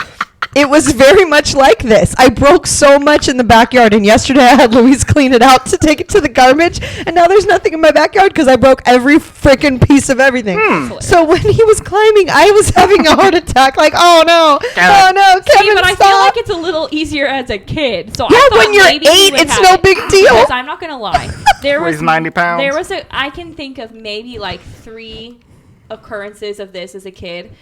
it was very much like this. I broke so much in the backyard, and yesterday I had Louise clean it out to take it to the garbage, and now there's nothing in my backyard because I broke every freaking piece of everything. So when he was climbing, I was having a heart attack, like, oh no, Kevin, See, but stop. I feel like it's a little easier as a kid. So yeah, I when you're 8, it's no big deal. Because I'm not gonna lie, there was 90 pounds. There was I can think of maybe like 3 occurrences of this as a kid,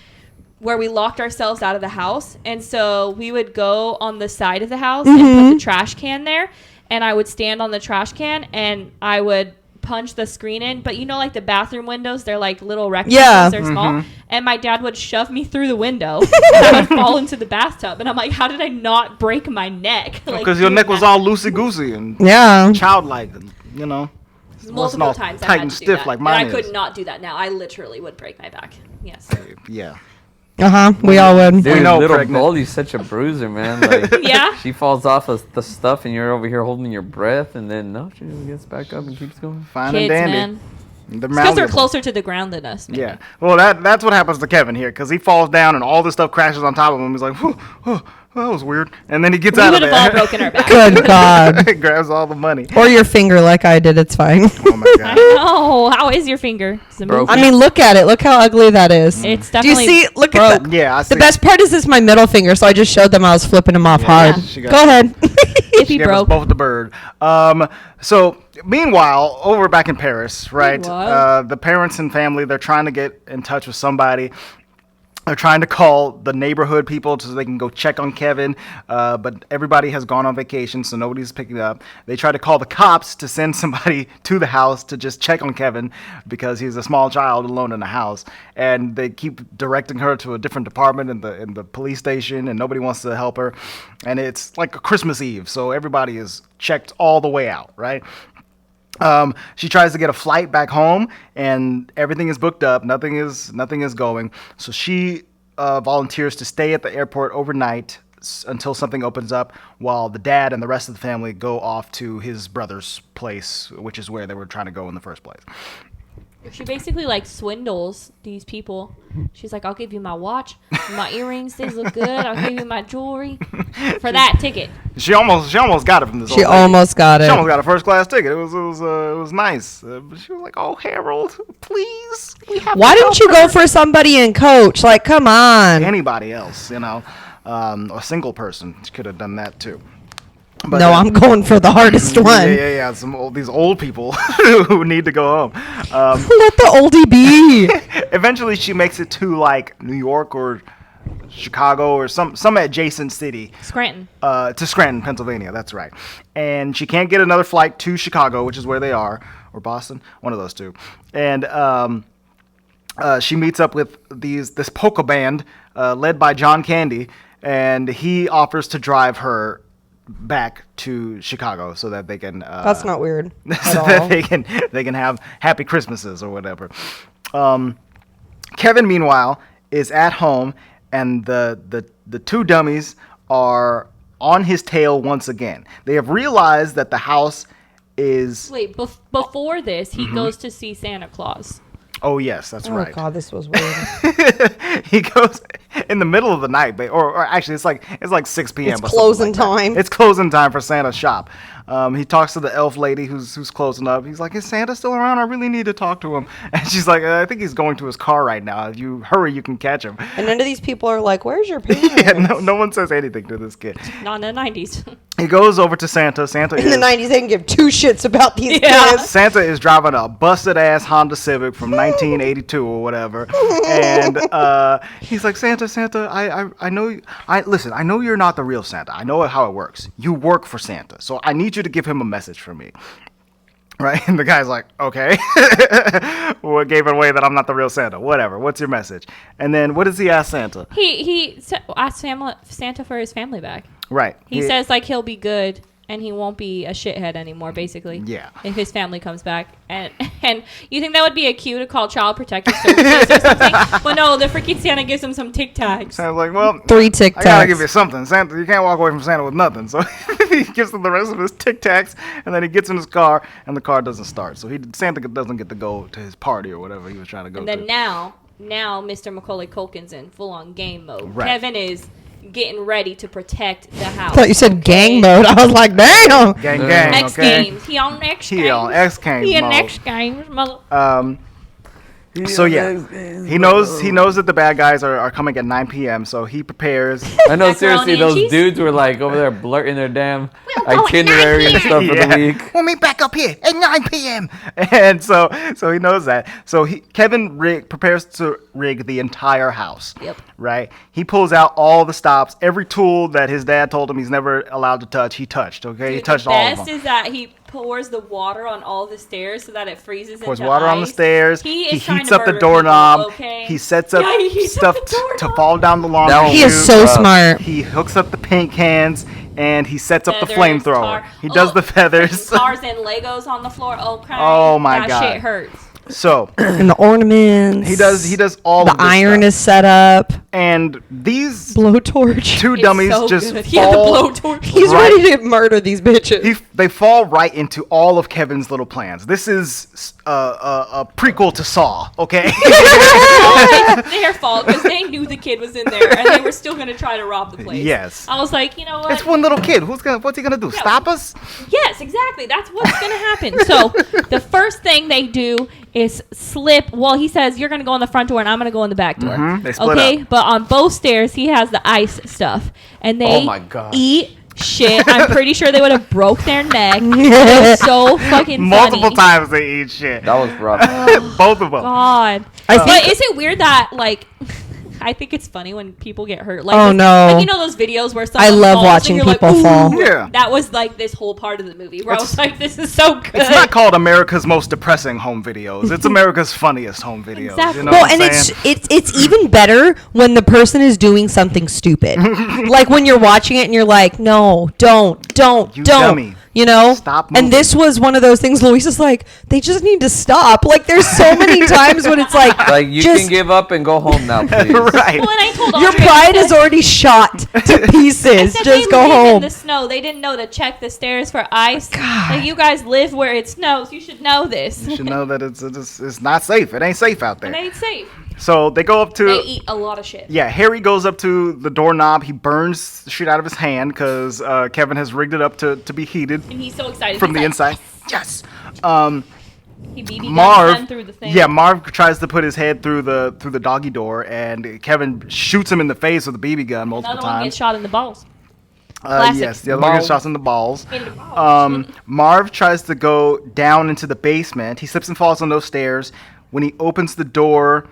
where we locked ourselves out of the house, and so we would go on the side of the house and put the trash can there, and I would stand on the trash can and I would punch the screen in. But you know, like the bathroom windows, they're like little rectangles, they're small, and my dad would shove me through the window and I would fall into the bathtub, and I'm like, how did I not break my neck? Because your neck was all loosey-goosey and childlike, you know. Multiple times tight I had and to do stiff that. like mine and I could not do that now. I literally would break my back. Yes. Yeah. We all would. Dude, know little pregnant. Goldie's such a bruiser, man. Like, Yeah. she falls off of the stuff, and you're over here holding your breath, and then no, she just gets back up and keeps going. Fine Kids, and dandy. man. They're Because they're malleable. closer to the ground than us. Maybe. Yeah. Well, that's what happens to Kevin here, because he falls down and all this stuff crashes on top of him. He's like, whew, that was weird. And then he gets We out would of have there. all broken our back. Good God. Grabs all the money. Or your finger like I did. It's fine. Oh my I god. know. How is your finger? Is it Broken. I mean, look at it. Look how ugly that is. It's Do you definitely see? Look broke. at that. Yeah, I see. The best part is this my middle finger, so I just showed them I was flipping them off hard. she got- Go ahead. If he Gave us broke. both the bird. So meanwhile, over back in Paris, right? Meanwhile. The parents and family, they're trying to get in touch with somebody. They're trying to call the neighborhood people so they can go check on Kevin, but everybody has gone on vacation, so nobody's picking up. They try to call the cops to send somebody to the house to just check on Kevin because he's a small child alone in the house, and they keep directing her to a different department in the police station, and nobody wants to help her. And it's like a Christmas Eve, so everybody is checked all the way out, right? She tries to get a flight back home, and everything is booked up. Nothing is going. So she volunteers to stay at the airport overnight until something opens up, while the dad and the rest of the family go off to his brother's place, which is where they were trying to go in the first place. She basically like swindles these people. She's like, I'll give you my watch, my earrings. These look good. I'll give you my jewelry for that ticket. She almost got it from this. She old lady. almost got She it. almost got a first class ticket. It was nice. But she was like, "Oh, Harold, please, we have Why to didn't you help her." go for somebody in coach? Like, come on. Anybody else, a single person could have done that too. But, No, I'm going for the hardest one. Yeah. These old people who need to go home. Let the oldie be. Eventually, she makes it to like New York or Chicago or some adjacent city. Scranton. To Scranton, Pennsylvania. That's right. And she can't get another flight to Chicago, which is where they are, or Boston, one of those two. And she meets up with this polka band led by John Candy, and he offers to drive her back to Chicago so that they can That's not weird so at all. that they can have happy Christmases or whatever. Kevin, meanwhile, is at home, and the two dummies are on his tail once again. They have realized that the house is. Wait, before this, he goes to see Santa Claus. Oh yes, that's Oh right. God, this was weird. He goes in the middle of the night, or actually it's like 6 p.m. It's or something closing like that. time. It's closing time for Santa's shop. He talks to the elf lady who's closing up. He's like, "Is Santa still around? I really need to talk to him." And she's like, "I think he's going to his car right now. If you hurry, you can catch him." And none of these people are like, "Where's your parents?" Yeah, no one says anything to this kid. Not in the 90s. He goes over to Santa. Santa In the is 90s, they didn't give two shits about these Yeah. kids. Santa is driving a busted ass Honda Civic from 1982 or whatever, and he's like, "Santa, I know. Listen. I know you're not the real Santa. I know how it works. You work for Santa, so I need you to give him a message for me." Right? And the guy's like, "Okay." What gave it away that I'm not the real Santa? Whatever. What's your message? And then what does he ask Santa? He asked Santa for his family back. Right. He says like he'll be good and he won't be a shithead anymore, basically. Yeah. If his family comes back, and you think that would be a cue to call Child Protective Services or something? But no, the freaking Santa gives him some Tic Tacs. Santa's like, "Well, 3 Tic Tacs. I gotta give you something, Santa. You can't walk away from Santa with nothing." So he gives him the rest of his Tic Tacs, and then he gets in his car, and the car doesn't start. So Santa doesn't get to go to his party or whatever he was trying to go And to. then now Mr. Macaulay Culkin's in full on game mode. Right. Kevin is getting ready to protect the house. I thought you said gang mode. I was like, damn. Gang, X okay. Games. He on X Games. He on X Games He in mode. X Games. Mother. So yeah, he knows that the bad guys are coming at 9 p.m. So he prepares. I know, Macaroni seriously, and those cheese? dudes were like over there blurting their damn going itinerary and 9 stuff for the week. We'll meet back up here at 9 p.m. And so he knows that. So Kevin prepares to rig the entire house. Yep. Right. He pulls out all the stops, every tool that his dad told him he's never allowed to touch. He touched. Okay, he Dude, touched the all of best them. is that he pours the water on all the stairs so that it freezes Pours into water on the ice. stairs. He He is trying heats to up the murder doorknob. people, okay? He sets up Yeah, he heats stuff up the to doorknob. fall down the lawn. That He is so smart. He hooks up the paint cans and he sets up the Feathers, flamethrower. tar- He does the feathers. Cars and Legos on the floor. Oh, crap. Oh, my that God. shit hurts. So and the ornaments. he does all the of this iron stuff. is set up. And these blowtorch. two It's dummies so just good. He had the fall. blowtorch. He's ready to murder these bitches. They fall right into all of Kevin's little plans. This is a prequel to Saw, okay? It's their fault because they knew the kid was in there and they were still going to try to rob the place. Yes. I was like, you know what? It's one little kid. What's he gonna do? Yeah. Stop us? Yes, exactly. That's what's going to happen. So the first thing they do is slip. Well, he says, you're going to go in the front door and I'm going to go in the back door. They split up. But on both stairs, he has the ice stuff. And they Oh my God. eat shit. I'm pretty sure they would have broke their neck. It was so fucking Multiple funny. times they eat shit. That was rough. Both of them. God. I But think- is it weird that, like... I think it's funny when people get hurt. Like, Oh, no. Like, you know those videos where someone I love falls watching and you're people like, fall. "Ooh." Yeah. That was like this whole part of the movie where I was like, this is so good. It's not called America's Most Depressing Home Videos. It's America's Funniest Home Videos. Exactly. You know Well, what I'm and saying? it's even better when the person is doing something stupid. Like when you're watching it and you're like, no, don't. You dummy. You know? Stop moving. And this was one of those things Luis is like, they just need to stop. Like there's so many times when it's like, Like, you just, can give up and go home now, please. Right. Well, and I told your Audrey, pride I is said- already shot to I pieces. said Just they go live in home. the snow. They didn't know to check the stairs for ice. God. Like, you guys live where it snows. You should know this. You should know that it's not safe. It ain't safe out And there. ain't safe. So they go up to. They eat a lot of shit. Yeah, Harry goes up to the doorknob. He burns the shit out of his hand because Kevin has rigged it up to be heated And he's so excited. from He's the like, inside. Yes. He BB Marv, through the thing. yeah, Marv tries to put his head through the doggy door, and Kevin shoots him in the face with a BB gun multiple Another one times. gets shot in the balls. Classic. Yes, the other one gets Balls. shot in the balls. In the balls. Marv tries to go down into the basement. He slips and falls on those stairs. When he opens the door,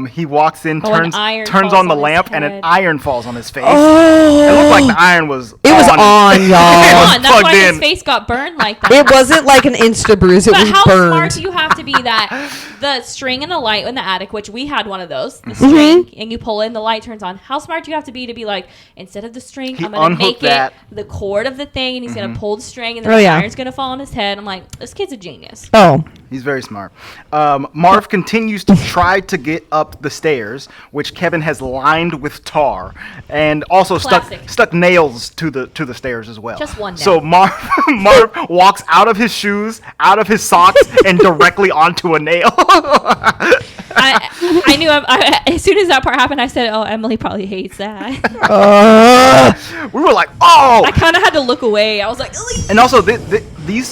he walks in, Oh, an iron turns falls on the on his lamp, and an head. iron falls on his face. Oh. It looked like the iron was It was on, Come y'all. on, that's plugged why his in. face got burned like that. It wasn't like an Insta bruise. It But was how burned. smart do you have to be that the string and the light in the attic, which we had one of those, the Mm-hmm. string, and you pull it and the light turns on. How smart do you have to be like, instead of the string, He I'm going to unhooked make that. it the cord of the thing, and he's going to pull the string, and then Oh, the yeah. iron's going to fall on his head. I'm like, this kid's a genius. Oh. He's very smart. Marv continues to try to get up the stairs, which Kevin has lined with tar, and also Classic. stuck nails to the stairs as well. Just one nail. So Marv walks out of his shoes, out of his socks, and directly onto a nail. I knew as soon as that part happened, I said, oh, Emily probably hates that. We were like, oh! I kind of had to look away. I was like, "Ugh." And also,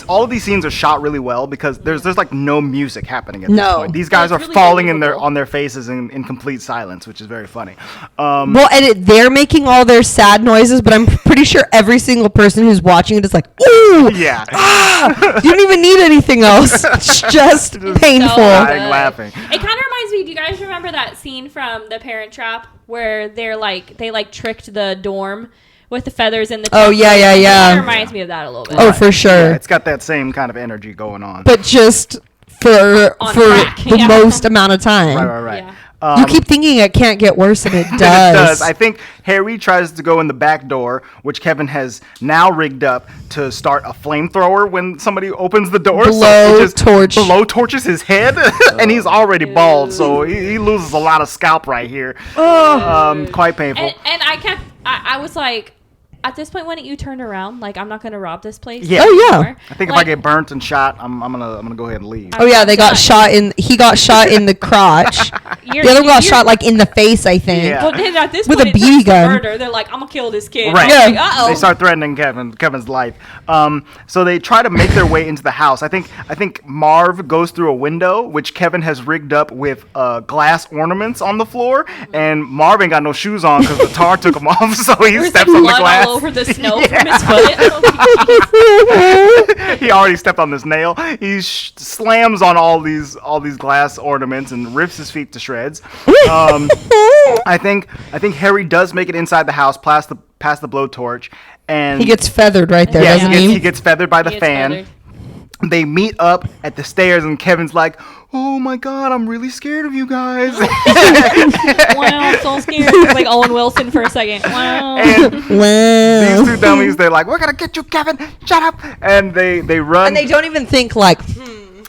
all of these scenes are shot really well because there's like no music happening at this No. point. These guys It's are really falling believable. on their faces in complete silence, which is very funny. Well, and they're making all their sad noises, but I'm pretty sure every single person who's watching it is like, ooh, Yeah. you don't even need anything else. It's just painful. So Dying good. laughing. It kind of reminds me. Do you guys remember that scene from The Parent Trap where they tricked the dorm with the feathers and the? Oh, yeah, yeah, It yeah. kind of reminds me of that a little bit. Oh, for Yeah, sure. it's got that same kind of energy going on. But just for On for crack, the yeah. most amount of time. Right. Yeah. You keep thinking it can't get worse, and it does. It does. I think Harry tries to go in the back door, which Kevin has now rigged up to start a flamethrower when somebody opens the door. Blow it just torch. blow torches his head, and he's already bald, so he loses a lot of scalp right here. Quite painful. And I was like, at this point, why don't you turn around? Like, I'm not gonna rob this place. Yeah. Oh, yeah. anymore. I think if Like, I get burnt and shot, I'm gonna go ahead and leave. Oh yeah, they got Done. shot in. He got shot in the crotch. you're- The other one got you're- shot like in the face, I think. Yeah. Well, then at this With point, a it turns BB to gun. murder. They're like, I'm gonna kill this kid. Right. Yeah. Like, uh-oh. They start threatening Kevin's life. So they try to make their way into the house. I think Marv goes through a window, which Kevin has rigged up with glass ornaments on the floor, and Marv ain't got no shoes on because the tar took him off, so he There's steps like on the blood glass. all over the snow Yeah. from his foot. Oh, geez. He already stepped on this nail. He slams on all these glass ornaments and rips his feet to shreds. I think Harry does make it inside the house past the blowtorch, and He gets feathered right there, yeah, doesn't he he? gets feathered by the He gets fan. feathered. They meet up at the stairs, and Kevin's like, "Oh my God, I'm really scared of you guys." Wow, so scared. It's like Owen Wilson for a second. Wow. And Wow. these two dummies, they're like, "We're gonna get you, Kevin. Shut up!" And they run. And they don't even think like,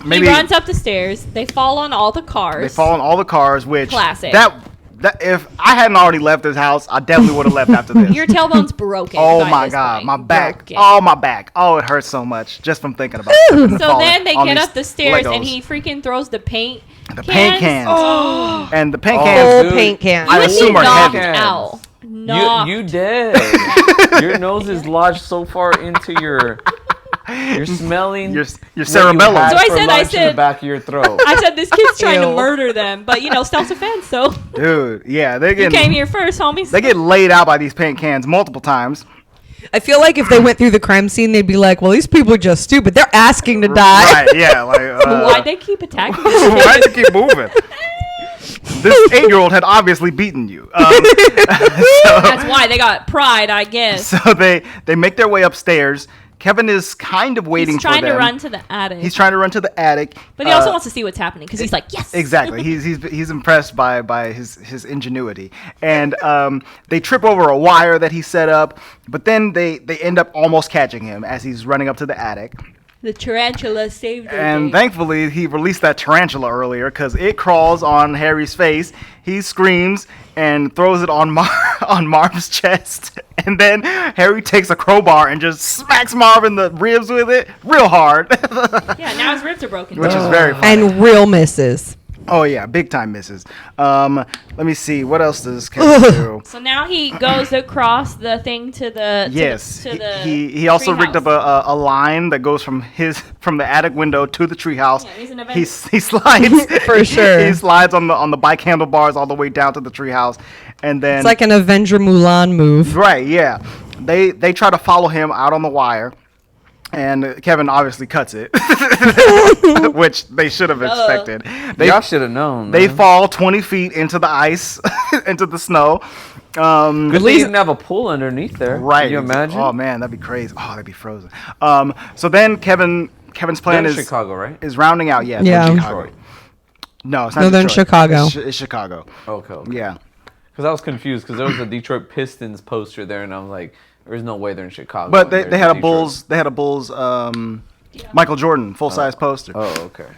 He runs up the stairs. They fall on all the cars. Which classic. That if I hadn't already left this house, I definitely would have left after this. Your tailbone's broken. Oh my God, my back. Broken. Oh, my back. Oh, it hurts so much just from thinking about it. So then they get up the stairs and he freaking throws the paint. Paint cans. Oh. And the paint cans. Paint cans. I assume are heavy. Out. You did. Your nose is lodged so far into your. You're smelling your cerebellum. So I said in the back of your throat. I said this kid's trying to murder them, but self-defense. So dude, yeah, you came here first, homies. They get laid out by these paint cans multiple times. I feel like if they went through the crime scene, they'd be like, "Well, these people are just stupid. They're asking to die." Right? Yeah. Like, why'd they keep attacking? Why'd you keep moving? This 8-year-old had obviously beaten you. That's why they got pride, I guess. So they make their way upstairs. Kevin is kind of waiting for them. He's trying to run to the attic. He's trying to run to the attic. But he also wants to see what's happening because he's like, yes. Exactly. He's impressed by his ingenuity. And they trip over a wire that he set up. But then they end up almost catching him as he's running up to the attic. The tarantula saved him. And thankfully, he released that tarantula earlier because it crawls on Harry's face. He screams and throws it on Marv's chest. And then Harry takes a crowbar and just smacks Marv in the ribs with it real hard. Yeah, now his ribs are broken. Which is very funny. And real misses. Oh, yeah, big time misses. Let me see. What else does Kevin do? So now he goes across the thing to the yes. to the he also rigged up a line that goes from the attic window to the treehouse. Yeah, he's an he slides for sure. He slides on the bike handlebars all the way down to the treehouse, and then it's like an Avenger Mulan move. Right? Yeah. They try to follow him out on the wire. And Kevin obviously cuts it, which they should have expected. Y'all should have known. They fall 20 feet into the ice, into the snow. Good thing you didn't have a pool underneath there. Right. Can you imagine? Oh, man, that'd be crazy. Oh, they'd be frozen. So then Kevin's plan is Chicago, right? Is rounding out. Yeah. Yeah. Chicago. No, it's not. No, they're in Detroit. Chicago. It's Chicago. Okay. Yeah. Because I was confused because there was a Detroit Pistons poster there, and I was like, "There's no way they're in Chicago." But they had a Bulls. They had a Bulls. Michael Jordan full-size poster. Oh, okay.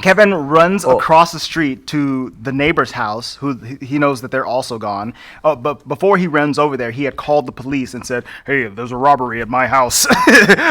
Kevin runs across the street to the neighbor's house, who he knows that they're also gone. Oh, but before he runs over there, he had called the police and said, "Hey, there's a robbery at my house.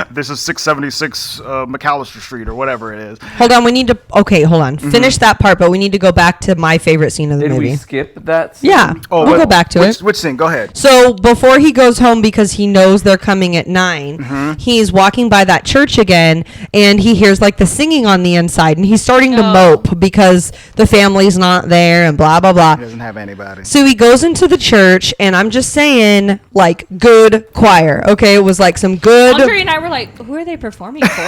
This is 676 McAllister Street or whatever it is." Hold on, we need to. Okay, hold on. Finish that part, but we need to go back to my favorite scene of the Did movie. we skip that scene? Yeah, we'll go back to it. Which scene? Go ahead. So before he goes home, because he knows they're coming at 9, he's walking by that church again, and he hears like the singing on the inside, and he's starting to mope because the family's not there and blah blah blah. He doesn't have anybody. So he goes into the church, and I'm just saying, like, good choir. Okay, it was like some good. Andre and I were like, "Who are they performing for?"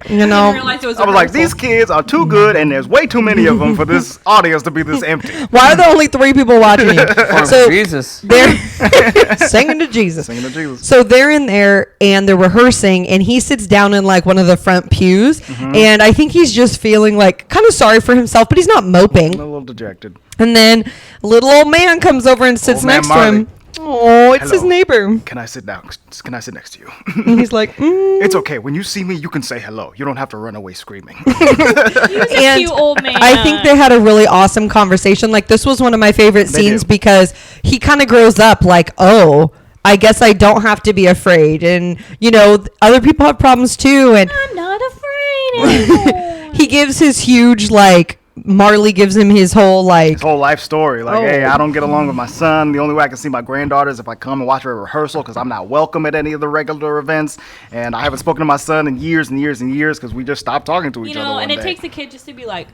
You know, I was like, these kids are too good, and there's way too many of them for this audience to be this empty. Why are there only 3 people watching it? So Jesus. They're singing to Jesus. Singing to Jesus. So they're in there and they're rehearsing, and he sits down in like one of the front pews, and I think he's just feeling like kind of sorry for himself, but he's not moping. A little dejected. And then a little old man comes over and sits next to him. Oh, it's his neighbor. Can I sit down? Can I sit next to you? And he's like, It's okay. When you see me, you can say hello. You don't have to run away screaming. He was a cute old man. I think they had a really awesome conversation. Like, this was one of my favorite scenes because he kind of grows up like, oh, I guess I don't have to be afraid. And, you know, other people have problems too. And I'm not afraid anymore. He gives his huge, like, Marley gives him his whole life story. Like, hey, I don't get along with my son. The only way I can see my granddaughter is if I come and watch her at rehearsal because I'm not welcome at any of the regular events. And I haven't spoken to my son in years and years and years because we just stopped talking to each other. You know, one and it day. takes a kid just to be like,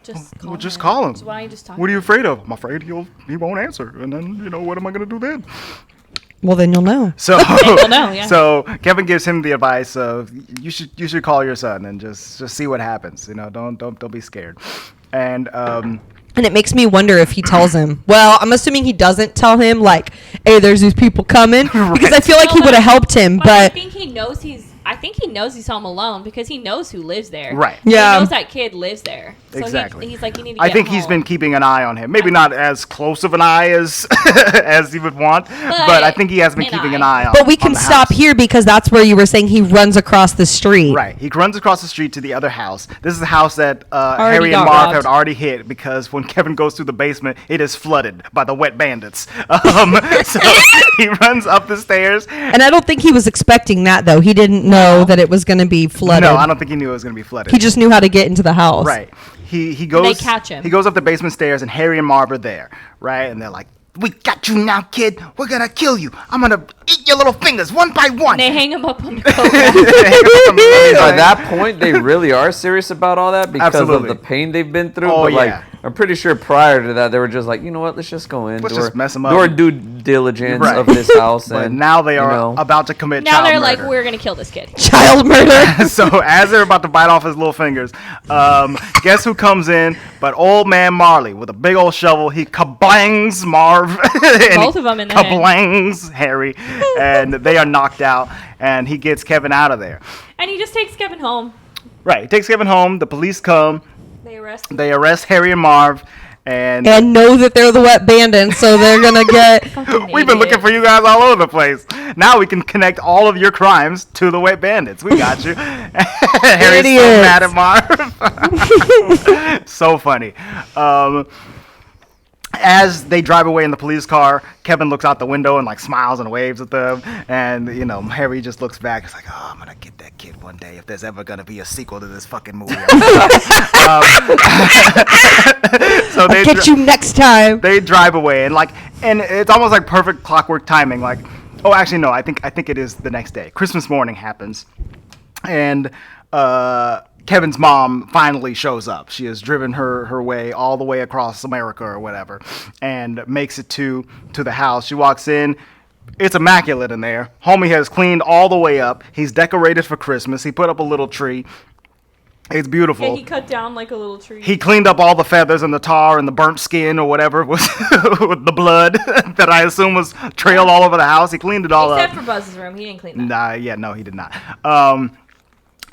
just call him. So why are you just talking? What are you afraid of? I'm afraid he won't answer. And then, you know, what am I going to do then? Well, then you'll know. So, yeah. So Kevin gives him the advice of you should call your son and just see what happens. You know, don't be scared. And it makes me wonder if he tells him. Well, I'm assuming he doesn't tell him, like, hey, there's these people coming. Because I feel like he would have helped him. But I think he knows I think he knows he's home alone because he knows who lives there. Right. Yeah. He knows that kid lives there. So Exactly. He's like, you need to get I think home. he's been keeping an eye on him. Maybe not as close of an eye as as he would want, but I think he has been keeping an eye on. But we can stop here because that's where you were saying he runs across the street. Right. He runs across the street to the other house. This is the house that Already Harry and got Marv robbed. had already hit because when Kevin goes through the basement, it is flooded by the wet bandits. So he runs up the stairs. And I don't think he was expecting that, though. He didn't know that it was going to be flooded. No, I don't think he knew it was going to be flooded. He just knew how to get into the house. Right. He goes. They catch him. He goes up the basement stairs, and Harry and Marv are there, right? And they're like, "We got you now, kid. We're gonna kill you. I'm gonna eat your little fingers one by one." And they hang him up on the coat. By that point, they really are serious about all that because Absolutely. of the pain they've been through. Oh, but like, yeah. I'm pretty sure prior to that, they were just like, you know what? Let's just go in. Let's do just mess 'em up. Do our due diligence Right. of this house. But and now they are you know, about to commit Now child they're murder. like, we're going to kill this kid. Child murder. So as they're about to bite off his little fingers, guess who comes in? But old man Marley with a big old shovel. He kablangs Marv. And Both of them in the head. kablangs Harry, and they are knocked out. And he gets Kevin out of there. And he just takes Kevin home. Right, he takes Kevin home. The police come. They arrest him. They arrest Harry and Marv, and Know that they're the wet bandits, so they're going to get... we've been looking for you guys all over the place. Now we can connect all of your crimes to the wet bandits. We got you. Harry's so Idiots. mad at Marv. So funny. As they drive away in the police car, Kevin looks out the window and like smiles and waves at them. And you know, Harry just looks back. It's like, oh, I'm gonna get that kid one day if there's ever gonna be a sequel to this fucking movie. So I'll get you next time. they drive away and it's almost like perfect clockwork timing. Like, oh, actually no, I think it is the next day. Christmas morning happens, and Kevin's mom finally shows up. She has driven her way all the way across America or whatever, and makes it to the house. She walks in. It's immaculate in there. Homie has cleaned all the way up. He's decorated for Christmas. He put up a little tree. It's beautiful. Yeah, he cut down like a little tree. He cleaned up all the feathers and the tar and the burnt skin or whatever was with the blood that I assume was trailed all over the house. He cleaned it all Except up. for Buzz's room. He didn't clean that. No, he did not.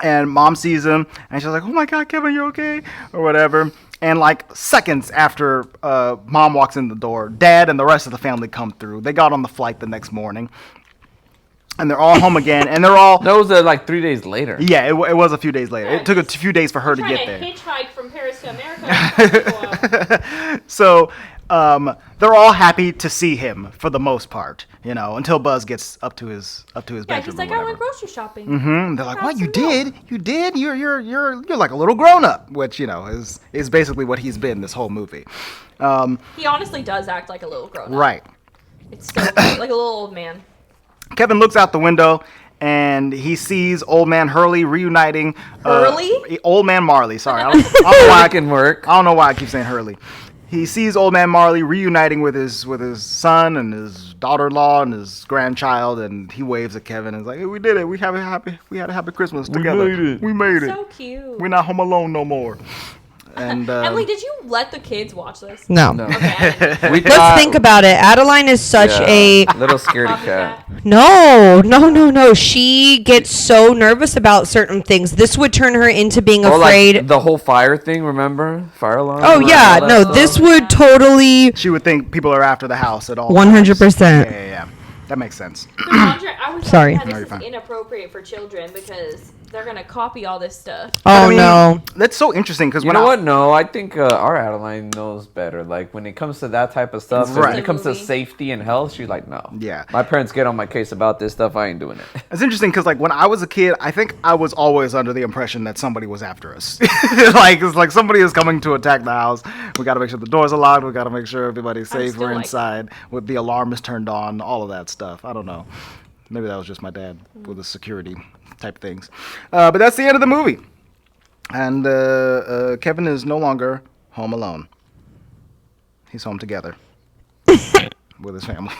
And mom sees him and she's like, "Oh my God, Kevin, you okay?" or whatever. And like seconds after mom walks in the door, dad and the rest of the family come through. They got on the flight the next morning. And they're all home again, and they're all... That was like 3 days later. Yeah, it was a few days later. Yeah, It took a few days for her to get Trying there. to hitchhike from Paris to America. So they're all happy to see him for the most part, you know, until Buzz gets up to his Yeah, bedroom. he's like, or I whatever. went grocery shopping. They're like, Have "What, you some did? You did? You're like a little grown up," which you know is basically what he's been this whole movie. He honestly does act like a little grown up. Right. It's so like a little old man. Kevin looks out the window and he sees old man Hurley reuniting. Hurley? Old man Marley. Sorry, I don't know why That can work. I don't know why I keep saying Hurley. He sees old man Marley reuniting with his son and his daughter-in-law and his grandchild, and he waves at Kevin and is like, "Hey, we did it. We had a happy Christmas together. made it. We made it. So cute. We're not home alone no more." And Emily, did you let the kids watch this? No. No. Okay. Let's think about it. Adeline is such a... little scaredy cat. No. She gets so nervous about certain things. This would turn her into being afraid. Like the whole fire thing, remember? Fire alarm? Oh, and yeah. all that No, stuff? this would totally... she would think people are after the house at all. 100%. Yeah. That makes sense. I was Sorry. like, No, this you're is fine. inappropriate for children because they're going to copy all this stuff. Oh, I mean, no. That's so interesting because You know what? No, I think our Adeline knows better. Like when it comes to that type of stuff, Right. when it comes to Movie. safety and health, she's like, no. Yeah. My parents get on my case about this stuff. I ain't doing it. It's interesting because, like, when I was a kid, I think I was always under the impression that somebody was after us. It's like somebody is coming to attack the house. We got to make sure the doors are locked. We got to make sure everybody's I'm safe. still We're like inside. With the alarm is turned on. All of that stuff. I don't know. Maybe that was just my dad with the security type things. But that's the end of the movie. And Kevin is no longer home alone. He's home together with his family.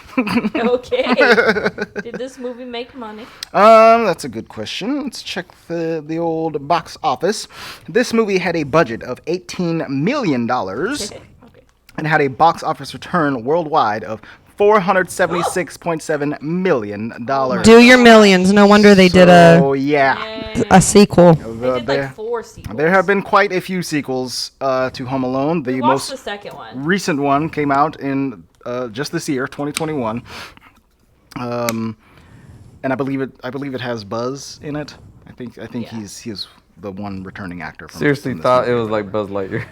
Okay. Did this movie make money? That's a good question. Let's check the old box office. This movie had a budget of $18 million Okay. and had a box office return worldwide of $476.7 million. Do your millions. No wonder they did a sequel. They did like 4 sequels. There have been quite a few sequels to Home Alone. The most the second one. recent one came out in just this year, 2021. And I believe it has Buzz in it. I think he's the one returning actor. Seriously from thought movie. it was like Buzz Lightyear.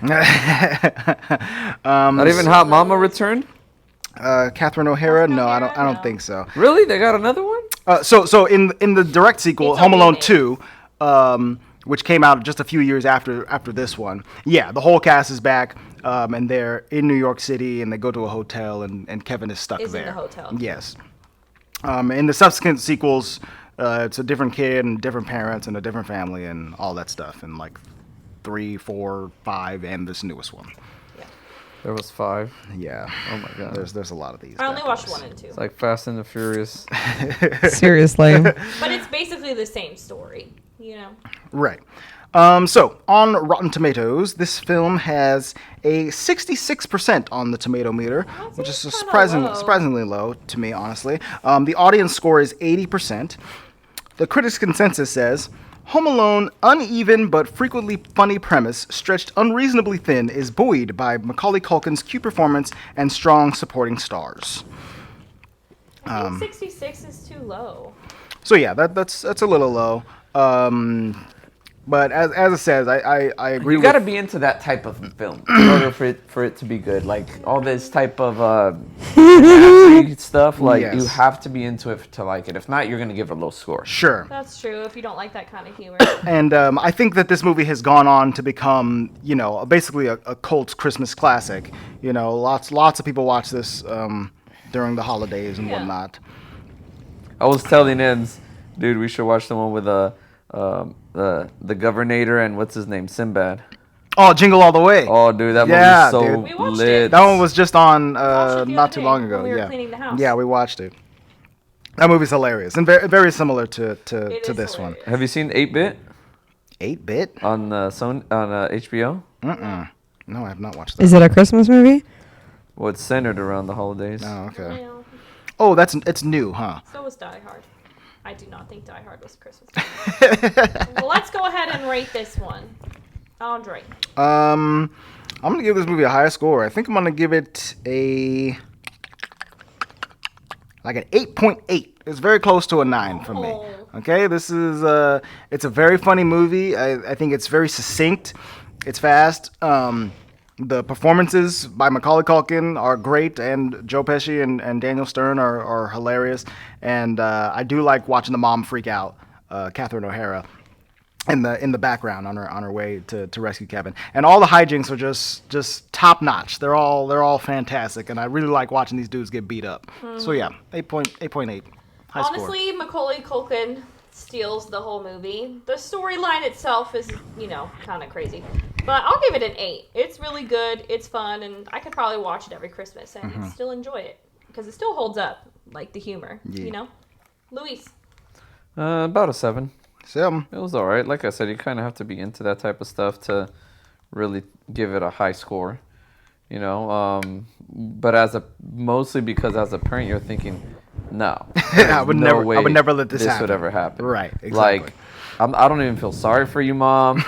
Not even Hot Mama returned? Catherine O'Hara? No, I don't think so. Really? They got another one? So in the direct sequel, It's Home a Alone remake. 2, which came out just a few years after this one. Yeah, the whole cast is back, and they're in New York City, and they go to a hotel, and Kevin is stuck there. In the hotel. Yes. In the subsequent sequels, it's a different kid and different parents and a different family and all that stuff. And like 3, 4, 5, and this newest one. There was 5. Yeah. Oh my god. There's a lot of these. I only bad watched boys. 1 and 2. It's like Fast and the Furious. Seriously. But it's basically the same story, you know? Right. So, on Rotten Tomatoes, this film has a 66% on the tomato meter, which is surprisingly low to me, honestly. The audience score is 80%. The critics' consensus says, Home Alone, uneven but frequently funny premise, stretched unreasonably thin, is buoyed by Macaulay Culkin's cute performance and strong supporting stars. I think 66 is too low. So yeah, that's a little low. But as it says, I agree. You got to be into that type of film in order for it to be good. Like all this type of stuff, like Yes. you have to be into it to like it. If not, you're gonna give it a low score. Sure. That's true if you don't like that kind of humor. And I think that this movie has gone on to become, basically a cult Christmas classic. Lots of people watch this during the holidays and whatnot. I was telling Eds, dude, we should watch the one with the Governor and what's his name, Sinbad. Oh, Jingle All the Way. Oh, dude, that Yeah, movie's dude. so We watched lit. it. That one was just on watched it the not other too day long ago. when we were Yeah. cleaning the house. Yeah, we watched it. That movie's hilarious and very, very similar to It this is one. hilarious. Have you seen 8-Bit 8-bit? on HBO? No, I have not watched that. Is it a Christmas movie? Well, it's centered around the holidays. Oh, okay. Well, Oh, it's new, huh? so was Die Hard. I do not think Die Hard was a Christmas movie. Well, let's go ahead and rate this one. Andre. I'm gonna give this movie a higher score. I think I'm gonna give it an 8.8. It's very close to a 9 for me. Oh. Okay, this is it's a very funny movie. I think it's very succinct. It's fast. The performances by Macaulay Culkin are great, and Joe Pesci and Daniel Stern are hilarious. And I do like watching the mom freak out, Catherine O'Hara, in the background on her way to rescue Kevin. And all the hijinks are just top notch. They're all fantastic, and I really like watching these dudes get beat up. So yeah, 8.8. High Honestly, Macaulay Culkin steals the whole movie. The storyline itself is, kind of crazy. But I'll give it an 8. It's really good. It's fun, and I could probably watch it every Christmas and still enjoy it because it still holds up, like the humor, Luis. About a 7. score. It was all right. Like I said, you kind of have to be into that type of stuff to really give it a high score, But mostly because as a parent, you're thinking, no, I would no never. way I would never let this this happen. would ever happen. Right. Exactly. Like, I don't even feel sorry for you, Mom.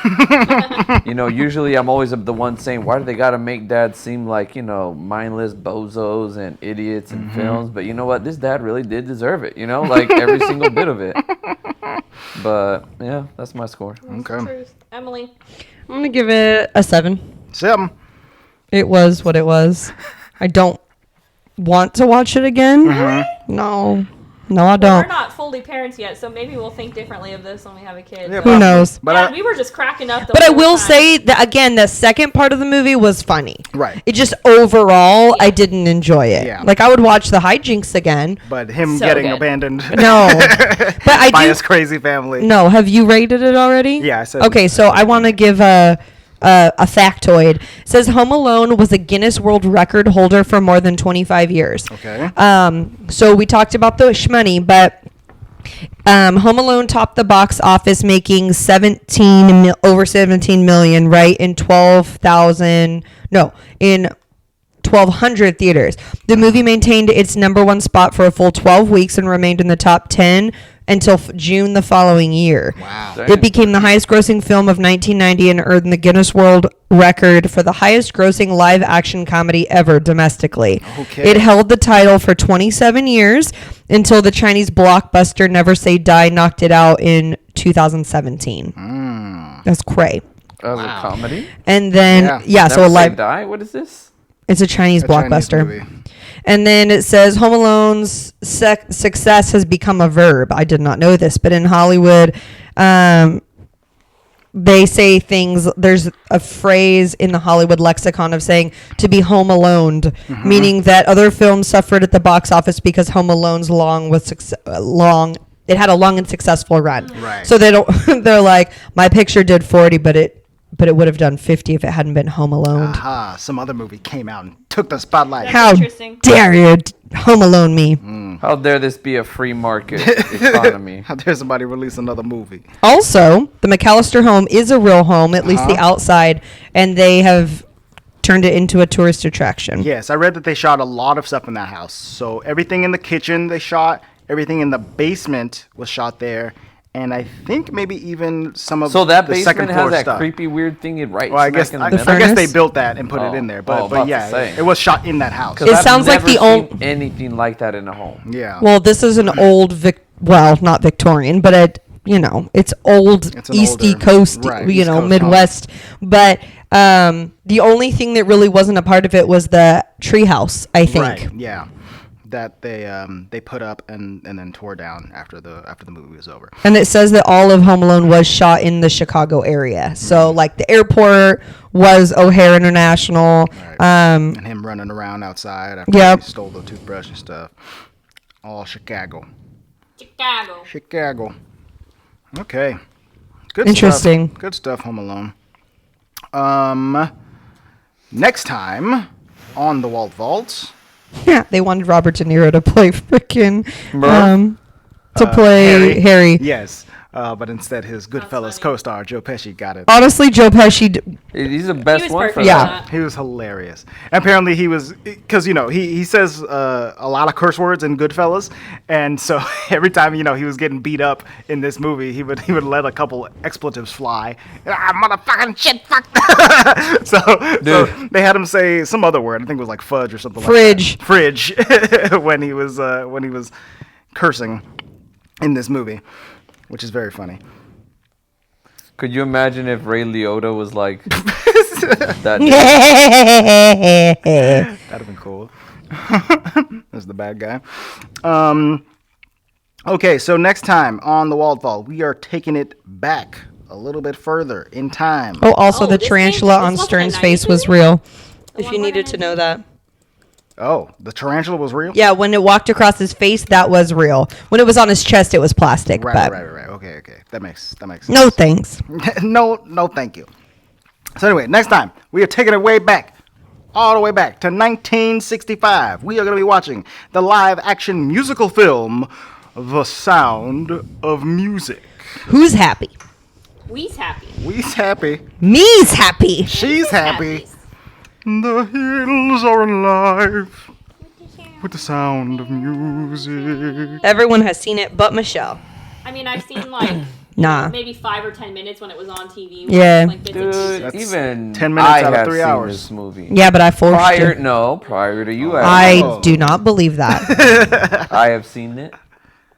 Usually I'm always the one saying, why do they got to make dad seem like, mindless bozos and idiots in films? But you know what? This dad really did deserve it, like every single bit of it. But yeah, that's my score. That's the truth. Emily. I'm gonna give it a 7. 7. It was what it was. I don't want to watch it again. No, I We're don't. not fully parents yet, so maybe we'll think differently of this when we have a kid. Yeah, But Who knows? But we were just cracking up. But I whole will time. say that again, the second part of the movie was funny. Right. It just overall, I didn't enjoy it. Yeah. Like I would watch the hijinks again. But him So getting good. abandoned No, but I by do. his crazy family. No, have you rated it already? Yeah, I said. Okay, so I want to give a factoid. It says Home Alone was a Guinness World Record holder for more than 25 years. Okay. So we talked about the shmoney, but Home Alone topped the box office, making over 17 million, right? In 1,200 theaters. The movie maintained its #1 spot for a full 12 weeks and remained in the top 10 until June the following year. Wow. It became the highest grossing film of 1990 and earned the Guinness World Record for the highest grossing live action comedy ever domestically. Okay. It held the title for 27 years until the Chinese blockbuster Never Say Die knocked it out in 2017. That's cray. As a comedy? And then, so a Never Say live... Die? What is this? It's a Chinese blockbuster. Chinese movie. And then it says Home Alone's success has become a verb. I did not know this, but in Hollywood, they say things. There's a phrase in the Hollywood lexicon of saying to be home aloned, meaning that other films suffered at the box office because Home Alone's it had a long and successful run. Right. So they're like, my picture did 40, but it would have done 50 if it hadn't been Home Alone. Aha, some other movie came out and took the spotlight. How interesting. dare you Home Alone me? How dare this be a free market economy? How dare somebody release another movie? Also, the McAllister home is a real home, at least the outside, and they have turned it into a tourist attraction. Yes, I read that they shot a lot of stuff in that house. So everything in the kitchen they shot, everything in the basement was shot there, and I think maybe even some of So that the second basement floor has that stuff. creepy weird thing right Well, I smack guess in the I middle? The guess they furnace? built that and put it in there, about but to yeah, say. it was shot in that house. 'Cause It I've sounds like never the old- seen anything like that in a home. Yeah. Well, this is an old not Victorian, but it's old It's an East older- Coast, right, East Coast home. Midwest. But the only thing that really wasn't a part of it was the treehouse, I think. Right. Yeah. That they put up and then tore down after the movie was over. And it says that all of Home Alone was shot in the Chicago area. So, like, the airport was O'Hare International. Right. And him running around outside after Yep. he stole the toothbrush and stuff. All Chicago. Chicago. Chicago. Okay. Good Interesting. stuff. Good stuff, Home Alone. Next time on the Walt Vault. Yeah, they wanted Robert De Niro to play freaking Murph? Harry. Yes. But instead his Goodfellas co-star Joe Pesci got it. Honestly, Joe Pesci. He's the best was one for perfect. that. Yeah. He was hilarious. Apparently he was, because, he says a lot of curse words in Goodfellas. And so every time, he was getting beat up in this movie, he would let a couple expletives fly. Motherfucking shit, fuck. so they had him say some other word. I think it was like fudge or something Fridge. like that. Fridge. when he was cursing in this movie, which is very funny. Could you imagine if Ray Liotta was like that? That'd have been cool. That's the bad guy. Okay, so next time on the Walt Vault, we are taking it back a little bit further in time. Oh, also Oh, the this tarantula wasn't on a Stern's 90s face was movie? real. The If one you where needed to know that. Oh, the tarantula was real? Yeah, when it walked across his face, that was real. When it was on his chest, it was plastic. Right. but Okay. That makes sense. no thanks. no, thank you. So anyway, next time, we are taking it way back. All the way back to 1965. We are going to be watching the live-action musical film, The Sound of Music. Who's happy? We's happy. We's happy. Me's happy. She's happy. The hills are alive with the sound of music. Everyone has seen it but Michelle. I mean, I've seen like Nah. maybe 5 or 10 minutes when it was on TV. Yeah. Like, bits and pieces. Dude, That's even 10 minutes I out of have 3 seen hours. this movie. Yeah, but I forced Prior you. to you. I do not believe that. I have seen it.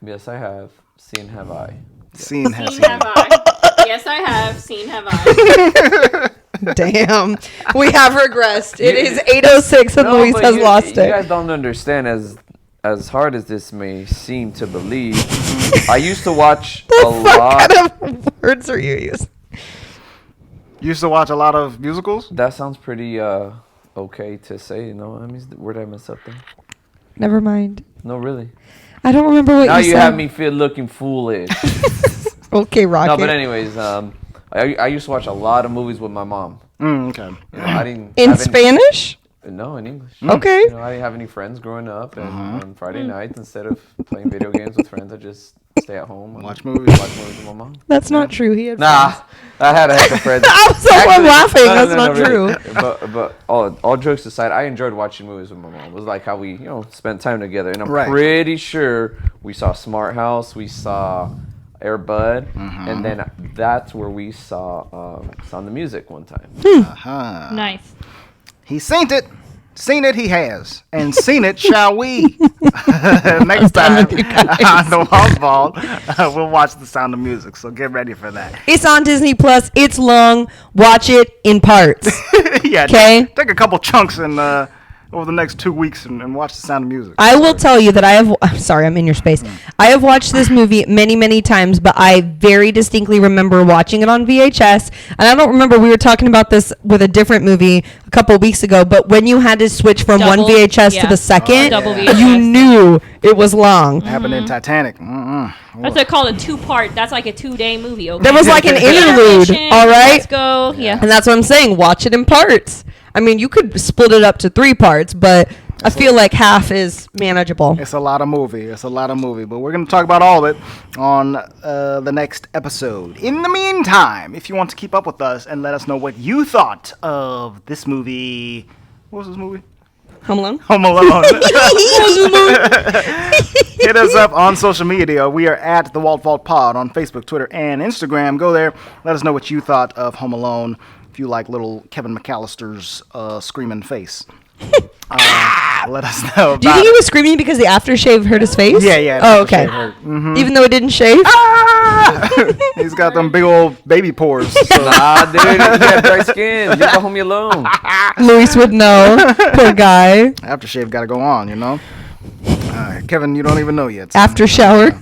Yes, I have. Seen have I. Seen has Seen seen. have I. Yes, I have. Seen have I. Damn. We have regressed. It is 8:06 and Luis but has you, lost you it. guys don't understand, as hard as this may seem to believe, I used to watch a What lot. kind of words are you using? You used to watch a lot of musicals? That sounds pretty okay to say, I mean, where did I mess up then? Never mind. No, really. I don't remember what Now you you said. have me feel looking foolish. Okay, Rocket. No, but anyways, I used to watch a lot of movies with my mom. Okay. I didn't In have any- Spanish? No, in English. Okay. I didn't have any friends growing up, and on Friday nights, instead of playing video games with friends, I just stay at home and Watch movies. Watch movies with my mom. That's not true. He had Nah, friends. I had a heck of friends. I'm laughing. That's not really. true. But all jokes aside, I enjoyed watching movies with my mom. It was like how we spent time together. And I'm Right. pretty sure we saw Smart House, we saw Air Bud, and then that's where we saw Sound of Music one time. Nice. He's seen it. Seen it, he has. And seen it, shall we? Next time on the Walt Vault, we'll watch The Sound of Music. So get ready for that. It's on Disney Plus. It's long. Watch it in parts. Yeah. Okay. Take a couple chunks and over the next 2 weeks and watch The Sound of Music. I will tell you that I'm sorry, I'm in your space. I have watched this movie many, many times, but I very distinctly remember watching it on VHS. And I don't remember, we were talking about this with a different movie a couple of weeks ago, but when you had to switch from one VHS to the second, Double VHS. you knew it was long. Happened in Titanic. That's what I call a 2-part. That's like a 2-day movie. Okay? There was like an interlude, Intermission, all right? Let's go. Yeah. And that's what I'm saying. Watch it in parts. I mean, you could split it up to 3 parts, but I feel like half is manageable. It's a lot of movie. But we're going to talk about all of it on the next episode. In the meantime, if you want to keep up with us and let us know what you thought of this movie. What was this movie? Home Alone? Home Alone. Hit us up on social media. We are at the Walt Vault Pod on Facebook, Twitter, and Instagram. Go there. Let us know what you thought of Home Alone. If you like little Kevin McAllister's screaming face. Let us know. Do you think he was screaming because the aftershave hurt his face? Yeah. Oh, okay. Even though it didn't shave? He's got them big old baby pores. So. Nah, dude, you got dry skin. Leave the homie alone. Luis would know. Poor guy. Aftershave got to go on, you know. Kevin, you don't even know yet. So. After shower.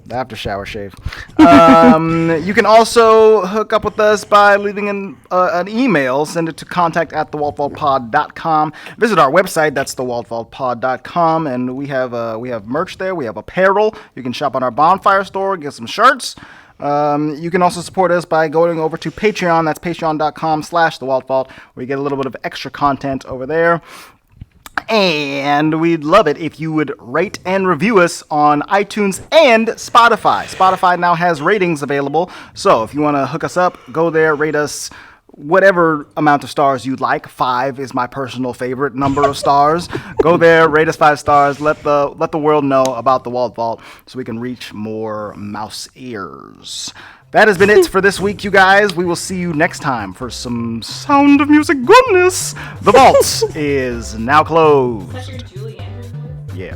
The after shower shave. You can also hook up with us by leaving an email. Send it to contact@thewaltvaultpod.com. Visit our website. That's thewaltvaultpod.com. And we have merch there. We have apparel. You can shop on our Bonfire store. Get some shirts. You can also support us by going over to Patreon. That's patreon.com/thewaltvault, where you get a little bit of extra content over there. And we'd love it if you would rate and review us on iTunes and Spotify. Spotify now has ratings available. So if you want to hook us up, go there, rate us whatever amount of stars you'd like. 5 is my personal favorite number of stars. Go there, rate us 5 stars. Let the world know about the Walt Vault so we can reach more mouse ears. That has been it for this week, you guys. We will see you next time for some Sound of Music goodness. The Vault is now closed. That's your Julie Andrews voice? Yeah.